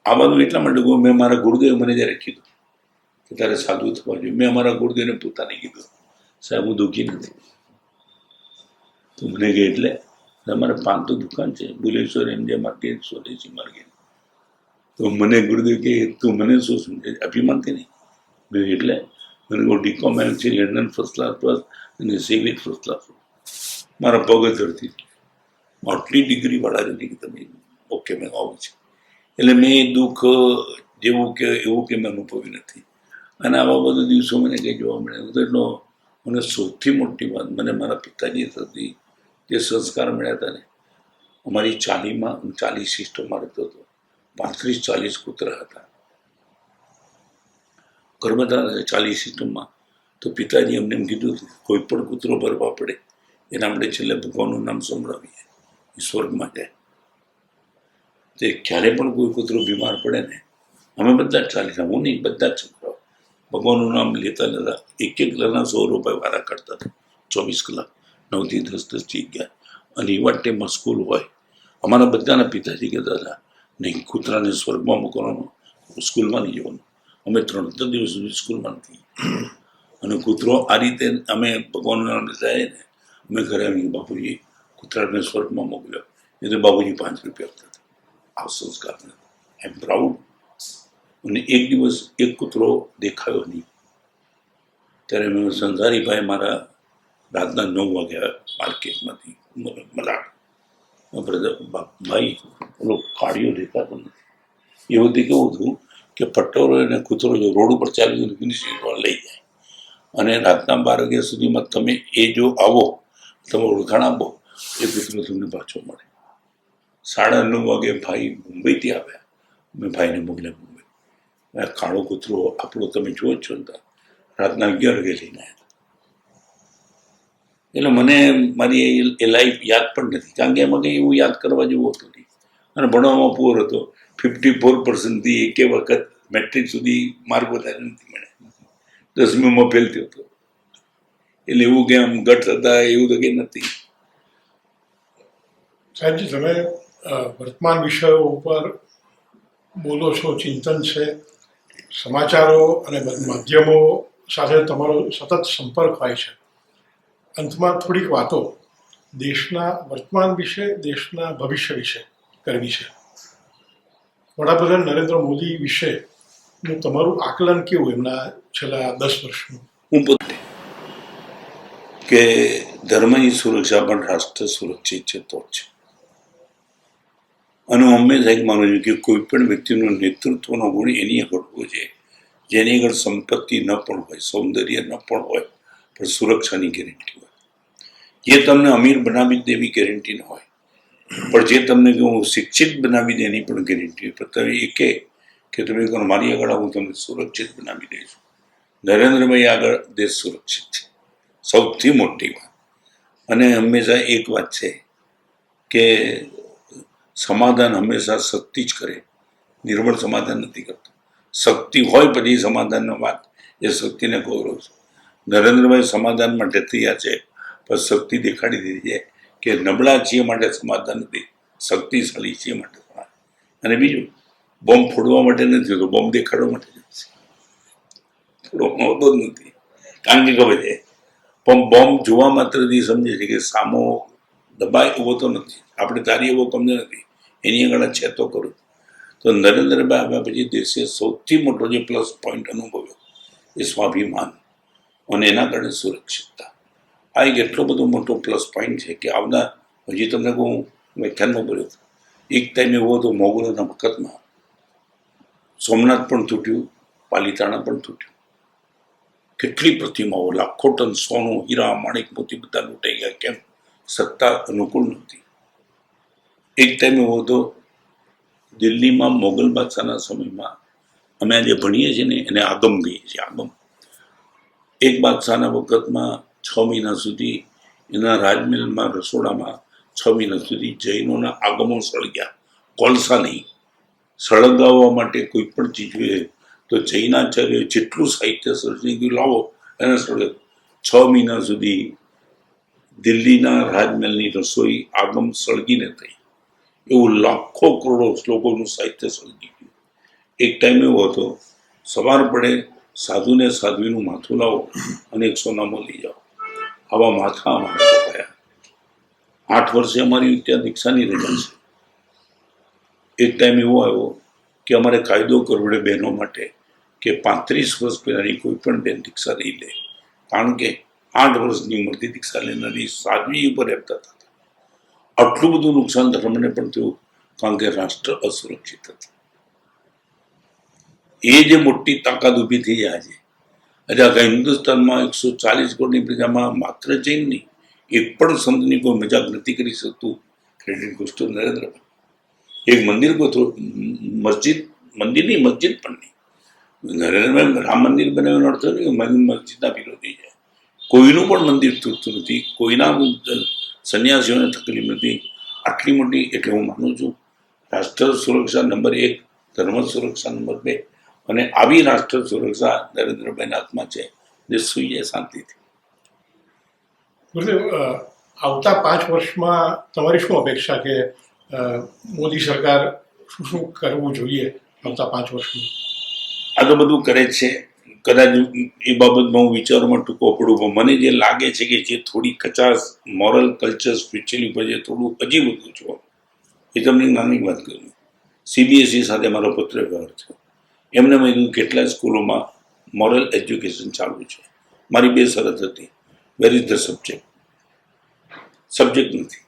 આ બધું એટલા માટે મેં મારા ગુરુદેવે મને જ્યારે કીધું કે તારે સાધુ થવા જોઈએ, મેં અમારા ગુરુદેવને પોતાને કીધું, સાહેબ હું દુઃખી નથી. તો મને કે એટલે અમારે 5 તો દુકાન છે, બુલેશ્વર, એમ જે માર્કેટ, સ્વદેશી માર્કેટ. તો મને ગુરુદેવ કે તું મને શું સમજે, અભિમાનથી નહીં. મેં એટલે મને કહું ડીકોમ છે, લંડન ફર્સ્ટ ક્લાસ પાસ અને સિવિલ ફર્સ્ટ ક્લાસ. મારા પગ ધરતી આટલી ડિગ્રી વાળા નથી કે તમે ઓકે મેં આવું છે. એટલે મેં દુઃખ જેવું કે એવું કે મેં અનુભવ્યું નથી. અને આવા બધા દિવસો મને કંઈ જોવા મળ્યા તો એટલો મને સૌથી મોટી વાત મને મારા પિતાજી થતી જે સંસ્કાર મળ્યા હતા ને. અમારી ચાલીમાં 40 સિસ્ટમમાં રહેતો હતો, 35-40 કૂતરા હતા ઘરમાં હતા 40 સિસ્ટમમાં. તો પિતાજી અમને એમ કીધું કોઈ પણ કૂતરો ભરવા પડે એને આપણે છેલ્લે ભગવાનનું નામ સંભળાવીએ, સ્વર્ગમાં જાય. તે ક્યારે પણ કોઈ કૂતરો બીમાર પડે ને અમે બધા જ ચાલી, હું નહીં બધા જ છોકરાઓ ભગવાનનું નામ લેતા લેતા એક કલાકના 100 રૂપિયા વારા કરતા હતા. 24 કલાક 9 થી 10 થઈ ગયા. અને એવા ટાઈમમાં સ્કૂલ હોય. અમારા બધાના પિતાજી કહેતા હતા નહીં કૂતરાને સ્વર્ગમાં મૂકવાનું, સ્કૂલમાં નહીં જવાનું. અમે 3 દિવસ સુધી સ્કૂલમાં નથી. અને કૂતરો આ રીતે અમે ભગવાનનું નામ લેતા ને અમે ઘરે આવી બાપુજી કૂતરાને સ્વર્ગમાં મોકલ્યો. એ તો બાપુજી 5 રૂપિયા આપતા હતા. આ સંસ્કાર આઈ એમ પ્રાઉડ. અને એક દિવસ એક કૂતરો દેખાયો નહીં. ત્યારે મેં સંસારીભાઈ મારા રાતના 9 વાગ્યા માર્કેટમાંથી મલાડ ભાઈ પેલો કાળિયો દેખાતો નથી. એ વખતે કેવું હતું કે પટ્ટોરો અને કૂતરો જો રોડ ઉપર ચાલી લઈ જાય અને રાતના 12 વાગ્યા સુધીમાં તમે એ જો આવો તમે ઓળખાણ આપો એ કૂતરો તમને પાછો મળે. 9:30 વાગે ભાઈ મુંબઈથી આવ્યા. મેં ભાઈને મોકલ્યા મુંબઈ. કાળો કૂતરો આપણો તમે જુઓ છો ને રાતના 11 વાગે લઈને આવ્યા. એટલે મને મારી એ લાઈફ યાદ પણ નથી, કારણ કે એમાં કંઈ એવું યાદ કરવા જેવું હતું નહીં. અને ભણવામાં પુઅર હતો. 54% એકે વખત મેટ્રિક સુધી માર્ક વધારે નથી મળ્યા. 10મીમાં ફેલ થયો હતો. એટલે એવું કે આમ ગટ હતા એવું તો કંઈ નથી. સાહેબજી તમે વર્તમાન વિષયો ઉપર બોલો છો, ચિંતન છે, સમાચારો અને માધ્યમો સાથે તમારો સતત સંપર્ક હોય છે. અંતમાં થોડીક વાતો દેશના વર્તમાન વિશે, દેશના ભવિષ્ય વિશે કરવી છે. વડાપ્રધાન નરેન્દ્ર મોદી વિશેનું તમારું આકલન કેવું એમના છેલ્લા 10 વર્ષનું? હું પોતે કે ધર્મની સુરક્ષા પણ રાષ્ટ્ર સુરક્ષિત છે તો જ. અને હું હંમેશા એક માનું છું કે કોઈ પણ વ્યક્તિનો નેતૃત્વનો ગુણ એની આગળ હોવો જોઈએ જેની આગળ સંપત્તિ ન પણ હોય, સૌંદર્ય ન પણ હોય, પણ સુરક્ષાની ગેરંટી હોય. જે તમને અમીર બનાવી દે એવી ગેરંટી ન હોય, પણ જે તમને હું શિક્ષિત બનાવી દે એની પણ ગેરંટી હોય. પણ તમે એ કે તમે કહો મારી આગળ હું તમને સુરક્ષિત બનાવી દઈશ. નરેન્દ્રભાઈ આગળ દેશ સુરક્ષિત છે, સૌથી મોટી વાત. અને હંમેશા એક વાત છે કે સમાધાન હંમેશા શક્તિ જ કરે, નિર્બળ સમાધાન નથી કરતો. શક્તિ હોય પછી સમાધાનનો વાત એ શક્તિને ગૌરવ છે. નરેન્દ્રભાઈ સમાધાન માટે તૈયાર છે, પણ શક્તિ દેખાડી દીધી છે કે નબળા છીએ માટે સમાધાન નથી, શક્તિશાળી છીએ માટે. અને બીજું બોમ્બ ફોડવા માટે નથી હોતો, બોમ્બ દેખાડવા માટે ફોડવામાં હોતો જ નથી. કારણ કે ખબર છે પણ બોમ્બ જોવા માત્રથી સમજે છે કે સામો દબાય એવો તો નથી, આપણે તારી એવો કમને નથી, એની આગળ છે તો કરું. તો નરેન્દ્રભાઈ આવ્યા પછી દેશે સૌથી મોટો જે પ્લસ પોઈન્ટ અનુભવ્યો એ સ્વાભિમાન અને એના કારણે સુરક્ષિતતા. આ એક એટલો બધો મોટો પ્લસ પોઈન્ટ છે કે આવનાર હજી તમને કહું વ્યાખ્યાનમાં બોલ્યો એક ટાઈમ એવો હતો મોગલોના વખતમાં સોમનાથ પણ તૂટ્યું, પાલીતાણા પણ તૂટ્યું. કેટલી પ્રતિમાઓ, લાખો ટન સોનું, હીરા, માણિક, મોતી બધા લૂંટાઈ ગયા. કેમ? સત્તા અનુકૂળ નહોતી. એક ટાઈમ એવો હતો દિલ્હીમાં મોગલ બાદશાહના સમયમાં અમે આજે ભણીએ છીએ ને એને આગમ કહીએ છીએ. આગમ એક બાદશાહના વખતમાં 6 મહિના સુધી એના રાજમહેલમાં રસોડામાં 6 મહિના સુધી જૈનોના આગમો સળગ્યા. કોલસા નહીં, સળગાવવા માટે કોઈ પણ ચીજ હોય તો જૈનાચાર્ય જેટલું સાહિત્ય સર્જી લાવો એને સળગે. 6 મહિના સુધી દિલ્હીના રાજમહેલની રસોઈ આગમ સળગીને થઈ. એવું લાખો કરોડો શ્લોકોનું સાહિત્ય સળગી ગયું. એક ટાઈમ એવો હતો સવાર પડે સાધુને સાધ્વીનું માથું લાવો અને 100 સોનામાં લઈ જાઓ. આવા માથા અમારે થયા. 8 વર્ષે અમારી ત્યાં દીક્ષાની રજા છે. એક ટાઈમ એવો આવ્યો કે અમારે કાયદો કરવો પડે બહેનો માટે કે 35 વર્ષ પહેલાની કોઈ પણ બેન દીક્ષા નહીં લે, કારણ કે 8 વર્ષની ઉંમરથી દીક્ષા લેનારી સાધ્વી ઉપર રહેતા હતા. આટલું બધું નુકસાન ધર્મને પણ થયું, કારણ કે રાષ્ટ્ર અસુરક્ષિત હતું. એ જે મોટી તાકાત ઊભી થઈ આજે આખા હિન્દુસ્તાનમાં 140 કરોડની પ્રજામાં માત્ર જૈન નહીં, એક પણ સંતની કોઈ મજાક નથી કરી શકતું. Credit goes to Narendrabhai. એક મંદિર કોઈ મસ્જિદ પણ નહીં. નરેન્દ્રભાઈ રામ મંદિર બનાવવાનો અર્થ નહીં મસ્જિદના વિરોધી છે. કોઈનું પણ મંદિર તૂટતું નથી, કોઈના સંન્યાસીઓને તકલીફ નથી. આટલી મોટી, એટલે હું માનું છું રાષ્ટ્ર સુરક્ષા નંબર 1, ધર્મ સુરક્ષા નંબર 2, અને આવી રાષ્ટ્ર સુરક્ષા નરેન્દ્રભાઈના હાથમાં છે. જે સુઈ જાય શાંતિથી. ગુરુદેવ, આવતા 5 વર્ષમાં તમારી શું અપેક્ષા કે મોદી સરકાર શું કરવું જોઈએ આવતા 5 વર્ષમાં? આ તો બધું કરે જ છે. કદાચ એ બાબતમાં હું વિચારોમાં ટૂંકો પડું, પણ મને જે લાગે છે કે જે થોડી કચાશ મોરલ કલ્ચર સ્પિરિચ્યુઅલ ઉપર જે થોડું હજી વધુ છું, એ તમને નાની વાત કરું. CBSE સાથે મારો પત્ર વ્યવહાર થયો. એમને મેં કીધું કેટલા સ્કૂલોમાં મોરલ એજ્યુકેશન ચાલુ છે. મારી 2 શરત હતી. Where is the subject? Subject નથી,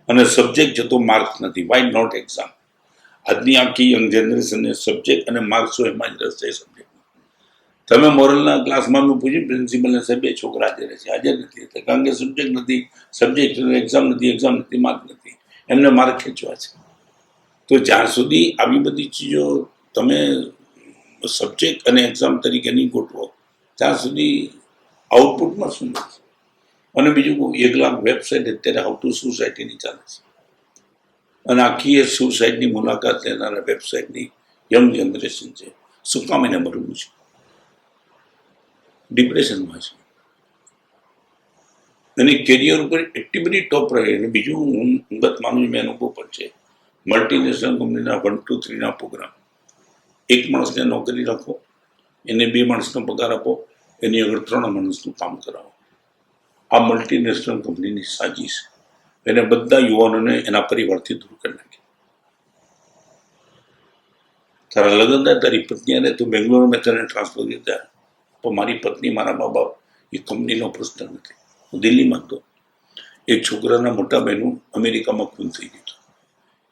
અને સબ્જેક્ટ જતો માર્ક્સ નથી. Why not exam? આજની આખી યંગ જનરેશનને સબ્જેક્ટ અને માર્ક્સ હોય એમાં જ રસ છે. સબ્જેક્ટ તમે મોરલના ક્લાસમાં મેં પૂછ્યું પ્રિન્સિપલને, સાહેબ 2 છોકરા હાજર નથી, કારણ કે સબ્જેક્ટ નથી. સબ્જેક્ટ એક્ઝામ નથી, માર્ક નથી. એમને માર્ક ખેંચવા છે. તો જ્યાં સુધી આવી બધી ચીજો તમે સબ્જેક્ટ અને એક્ઝામ તરીકે નહીં ગોઠવો, ત્યાં સુધી આઉટપુટમાં શું નથી. અને બીજું 1 લાખ વેબસાઇટ અત્યારે હાઉ ટુ સુસાઇટીની ચાલે છે, અને આખી એ સુસાઇડની મુલાકાત લેનારા વેબસાઇટની યંગ જનરેશન છે. શું કામ એને ભરવું છે? ડિપ્રેશનમાં છે. એની કેરિયર ઉપર એટલી બધી ટોપ રહે. અને બીજું હું ગત માનું છું, મેં અનુભવ પણ છે. મલ્ટીનેશનલ કંપનીના 1, 2, 3ના પ્રોગ્રામ. 1 માણસને નોકરી રાખો, એને 2 માણસનો પગાર આપો, એની આગળ 3 માણસનું કામ કરાવો. આ મલ્ટીનેશનલ કંપનીની સાજીશ. એને બધા યુવાનોને એના પરિવારથી દૂર કરી નાખે. તારા લગ્ન થાય, તારી પત્ની અને તું બેંગ્લોર મેં તને ટ્રાન્સફર કરી, પણ મારી પત્ની, મારા મા બાપ, એ કંપનીનો પ્રશ્ન નથી. હું દિલ્હીમાં હતો. એક છોકરાના મોટા બહેનું અમેરિકામાં ખૂન થઈ ગયું.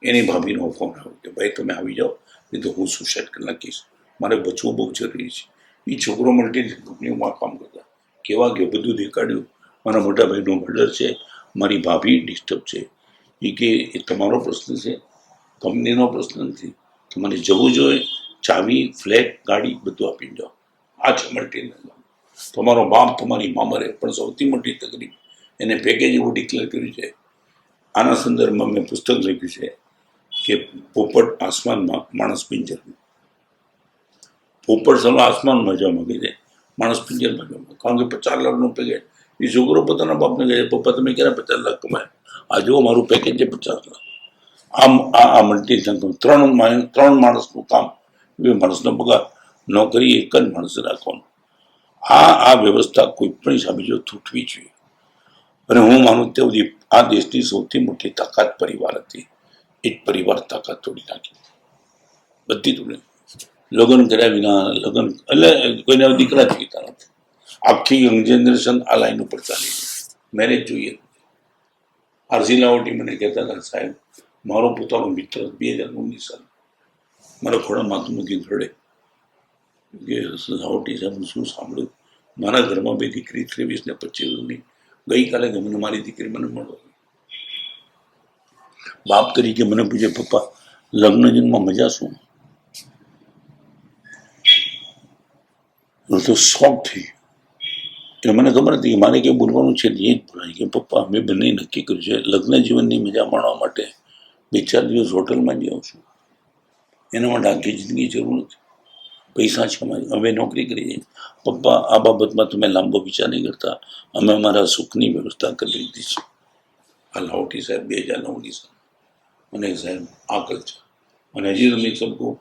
એની ભાભીનો ફોન આવ્યો કે ભાઈ તમે આવી જાઓ, નહીં તો હું સુસાઇડ કરી નાખીશ, મારે બચવું બહુ જરૂરી છે. એ છોકરો મલ્ટીનેશનલ કંપનીઓમાં કામ કરતા. કેવા ગયો, બધું દેખાડ્યું. મારા મોટા ભાઈનો મર્ડર છે, મારી ભાભી ડિસ્ટર્બ છે. એ કે એ તમારો પ્રશ્ન છે, કંપનીનો પ્રશ્ન નથી. તમારે જવું જોઈએ, ચાવી, ફ્લેટ, ગાડી બધું આપીને જાઓ. આ છે મલ્ટીનેશનલ. તમારો બાપ, તમારી મા મરે, પણ સૌથી મોટી તકલીફ એને પેકેજ એવું ડિક્લેર કર્યું છે. આના સંદર્ભમાં મેં પુસ્તક લખ્યું છે કે પોપટ આસમાનમાં, માણસ પિંજરમાં. પોપટ સલો આસમાનમાં જવા માંગે છે, માણસ પિંજરમાં જવા માંગે, કારણ કે 50 લાખનું પેકેજ. એ છોકરો પોતાના બાપને કહે, પપ્પા તમે ક્યારે 50 લાખ કમાય? આ જુઓ મારું પેકેજ છે 50 લાખ. આ મલ્ટીનેશનલ 3 માણસનું કામ, 2 માણસનો પગાર, નોકરી 1 જ માણસ રાખવાનું. આ વ્યવસ્થા કોઈ પણ હિસાબે જો તૂટવી જોઈએ. અને હું માનું ત્યાં સુધી આ દેશની સૌથી મોટી તાકાત પરિવાર હતી. એ જ પરિવાર તાકાત તોડી નાખી, બધી તોડી. લગ્ન કર્યા વિના એટલે કોઈને દીકરા જોઈતા નથી. આખી યંગ જનરેશન આ લાઈન ઉપર ચાલી છે. મેરેજ જોઈએ. RC લાહોટી મને કહેતા હતા, સાહેબ મારો પોતાનો મિત્ર 2019 સાલ મારા ખોડા માથું મૂકી રડે કે લાહોટી સાહેબ શું સાંભળ્યું, મારા ઘરમાં 2 દીકરી 23 ને 25 વર્ષની. ગઈકાલે મને મારી દીકરી મને મળો. બાપ તરીકે મને પૂછે, પપ્પા લગ્ન જન્મમાં મજા શું? હું તો શોક થઈ ગયો. એટલે મને ખબર હતી કે મારે કંઈ બોલવાનું છે, એ જ બોલાય કે પપ્પા અમે બંને નક્કી કર્યું છે લગ્ન જીવનની મજા માણવા માટે 2-4 દિવસ હોટલમાં જ આવું છું. એના માટે આખી જિંદગી જરૂર નથી. પૈસા છે અમારી, અમે નોકરી કરીએ. પપ્પા આ બાબતમાં તમે લાંબો વિચાર નહીં કરતા, અમે અમારા સુખની વ્યવસ્થા કરી લીધી છે. આ લાહોટી સાહેબ 2009ની સાલ. અને સાહેબ આ કલ્ચર. અને હજી તમે કહું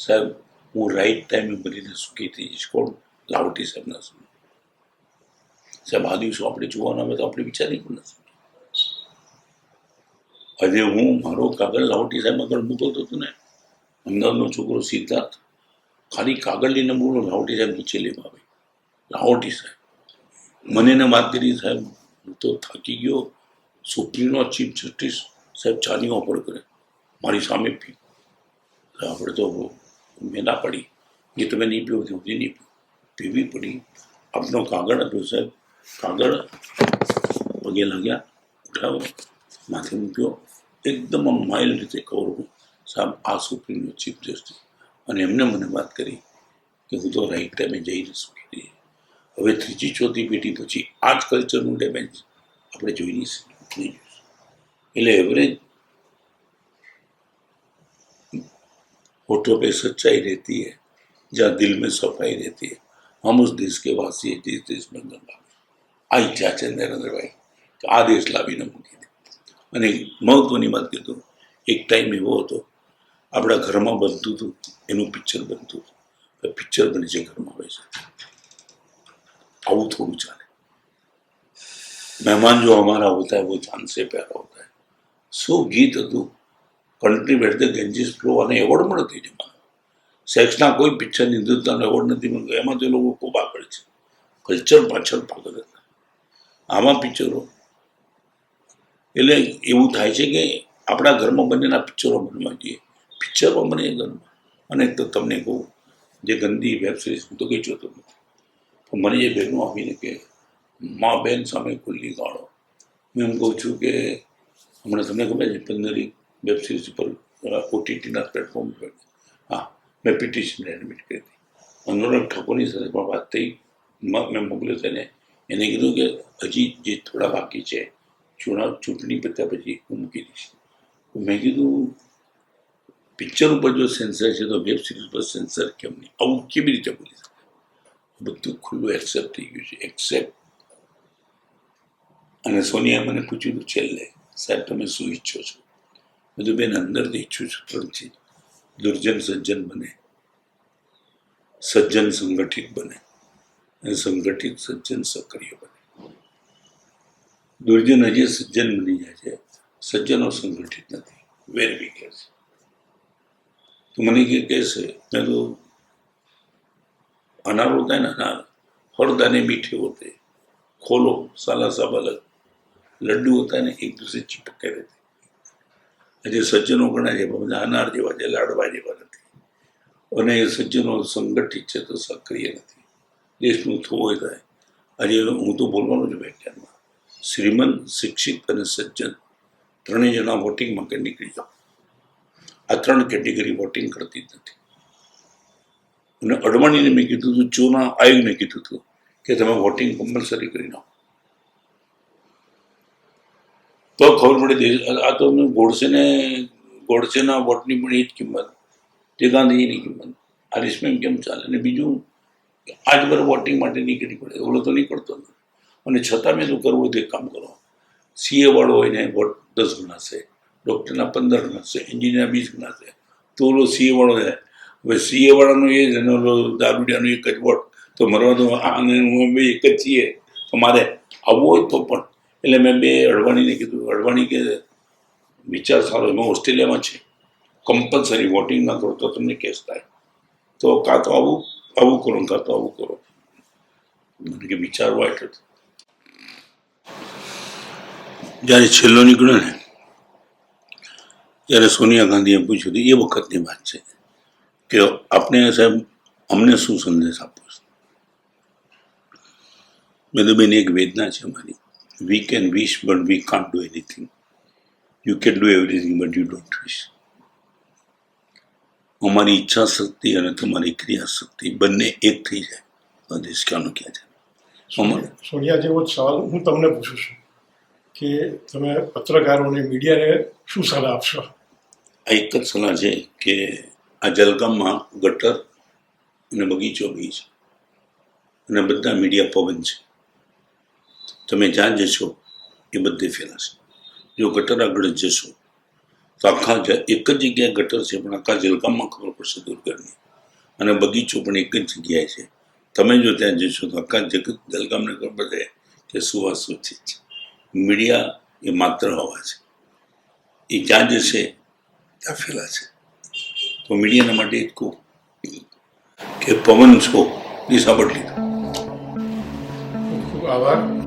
સાહેબ હું રાઈટ ટાઈમે બનીને સુખી થઈ જઈશ. કોણ? લાહોટી સાહેબના સમય. સાહેબ આ દિવસો આપણે જોવાના આવે તો આપણે વિચારી પણ નથી. આજે હું મારો કાગળ લાહોટી સાહેબ આગળ મોકલતો હતો ને, અમદાવાદનો છોકરો સિદ્ધાર્થ ખાલી કાગળ લઈને બોલો રાવટી સાહેબ નીચે લેવા આવે. રાવટી સાહેબ મને એને વાત કરી, સાહેબ હું તો થાકી ગયો, સુપ્રીમનો ચીફ જસ્ટિસ સાહેબ ચાની ઓફર કરે મારી સામે પી. આપણે તો મેં ના પડી, એ તમે નહીં પીવો તો નહીં પીવું, પીવી પડી. આપનો કાગળ આપ્યો સાહેબ, કાગળ પગે લાગ્યા, ઉઠાવો, માથે મૂક્યો, એકદમ આમ માઇલ્ડ રીતે કહું, સાહેબ આ સુપ્રીમનો ચીફ જસ્ટિસ, અને એમને મને વાત કરી કે હું તો રાઈટ ટાઈમે જઈ ન શકી. હવે ત્રીજી ચોથી પેઢી પછી આ જ કલ્ચરનું ડેમેજ આપણે જોઈ નહીં જોઈશું. એટલે એવરેજ होठों पे सच्चाई रहती है, जहाँ दिल में सफाई रहती है, हम उस देश के वासी हैं जिस देश में गंगा. આ ઈચ્છા છે નરેન્દ્રભાઈ કે આ દેશ લાવીને મૂકી દે. અને મહત્વની વાત કીધું, એક ટાઈમ એવો હતો આપણા ઘરમાં બનતું હતું એનું પિક્ચર બનતું હતું, પિક્ચર બને છે ઘરમાં હોય છે. આવું થોડું ચાલે. મહેમાન જો હમારા હોતા है वो जान से प्यारा होता है. શું ગીત હતું, country where the Ganges flow, અને એવોર્ડ મળતી છે. સેક્સના કોઈ પિક્ચરની હિન્દુસ્તાન એવોર્ડ નથી મળતો, એમાં તો લોકો ખૂબ આગળ છે, કલ્ચર પાછળ પાગલ હતા આમાં પિક્ચરો. એટલે એવું થાય છે કે આપણા ઘરમાં બંનેના પિક્ચરો બનવા જોઈએ, પિક્ચરો બને ઘરમાં. અને તો તમને કહું, જે ગંદી વેબ સિરીઝ હું તો કઈ જોતો નથી, પણ મને જે બહેનો આવીને કે મા બહેન સામે ખુલ્લી ગાળો, હું એમ કહું છું કે હમણાં તમને ખબર છે 15 વેબ સિરીઝ ઉપર ઓટીટીના પ્લેટફોર્મ પર, હા, મેં પિટિશન એડમિટ કરી હતી. અનુરાગ ઠાકોરની સાથે પણ વાત થઈ, મેં મોકલ્યો તેને, એને કીધું કે હજી જે થોડા બાકી છે, ચૂંટણી પત્યા પછી હું મૂકી દઈશ. મેં કીધું પિક્ચર ઉપર જો સેન્સર છે તો વેબ સિરીઝ પર સેન્સર કેમ નહીં? આવું કેવી રીતે બોલી શકે? બધું ખુલ્લું એક્સેપ્ટ થઈ ગયું છે, એક્સેપ્ટ. અને સોનિયા મને પૂછ્યું હતું છેલ્લે, સાહેબ તમે શું ઈચ્છો છો? બધું બેન અંદરથી ઈચ્છું છું 3 ચીજ: દુર્જન સજ્જન બને, સજ્જન સંગઠિત બને, અને સંગઠિત સજ્જન સક્રિય બને. દુર્જન હજી સજ્જન બની જાય છે, સજ્જનો સંગઠિત નથી, વેર વી કે છે. તો મને કહેશે, મેં તો अनार होता है ना, अनार हर दाने मीठे होते हैं, खोलो साला सब अलग, लड्डू होता है ना एक दूसरे चिपके रहते. આજે સજ્જનો ઘણા છે, બધા અનાર જેવા છે, લાડવા જેવા નથી. અને એ સજ્જનો સંગઠિત છે તો સક્રિય નથી. દેશનું થોય થાય. આજે હું તો બોલવાનો છું વ્યાખ્યાનમાં, શ્રીમંત, શિક્ષિત અને સજ્જન ત્રણેય જણા વોટિંગ માટે નીકળી જાઓ. આ 3 કેટેગરી વોટિંગ કરતી જ નથી. અને અડવાણીને મેં કીધું હતું, ચુનાવ આયોગને કીધું હતું કે તમે વોટિંગ કમ્પલસરી કરી નાખો, તો ખબર પડે. આ તો ગોડસેના વોટની પણ એ જ કિંમત, તે ગાંધીજીની કિંમત. આ રેશમેમ કેમ ચાલે? અને બીજું, આજ બર વોટિંગ માટે નીકળી પડે, ઓલો તો નીકળતો નથી. અને છતાં મેં તો કરવું હોય તો એક કામ કરો, સીએ વાળો હોય ને વોટ 10 ગણાશે, ડૉક્ટરના 15 ગણાશે, એન્જિનિયર 20 ગણાશે, તો ઓલો સીએ વાળો જાય. હવે સીએ વાળાનો એ જ, અને ઓલો દારૂડિયાનો એક જ વોટ, તો મરવા તો આને હું બે એક જ છીએ. તો મારે આવવું હોય તો પણ. એટલે મેં બે અડવાણીને કીધું, અડવાણી કે વિચાર સારો, એમાં ઓસ્ટ્રેલિયામાં છે કમ્પલસરી વોટિંગ ના કરો તો તમને કેસ થાય, તો કાં તો આવું કરો, કાં તો આવું કરો. મને કે વિચારવા એટલે જ્યારે છેલ્લો નીકળ્યો ને ત્યારે સોનિયા ગાંધીએ પૂછ્યું હતું, એ વખતની વાત છે કે આપણે સાહેબ અમને શું સંદેશ આપવો છે? મેં તો બેન એક વેદના છે અમારી, we can wish but we can't do anything. You can do everything but you don't wish. અમારી ઈચ્છા શક્તિ અને તમારી ક્રિયા શક્તિ બંને એક થઈ જાય તો દેશ ક્યાંનો ક્યાં છે. સોનિયા, જેવો જ સવાલ હું તમને પૂછું છું કે તમે પત્રકારોને, મીડિયાને શું સલાહ આપશો? આ એક જ સલાહ છે કે આ જલગામમાં ગટર અને બગીચો બી છે, અને બધા મીડિયા પવન છે. તમે જ્યાં જશો એ બધે ફેલાશે. જો ગટર આગળ જશો તો આખા એક જ જગ્યાએ ગટર છે, પણ આખા જલગામમાં ખબર પડશે દુર્ગંધની. અને બગીચો પણ એક જ જગ્યાએ છે. તમે જો ત્યાં જશો તો આખા જલગામને ખબર પડે કે શું અસુચિત છે. મીડિયા એ માત્ર હવા છે, એ જ્યાં જશે ત્યાં ફેલાશે. તો મીડિયાના માટે જ કહું કે પવન છો એ સાંભળી લીધું. ખૂબ ખૂબ આભાર.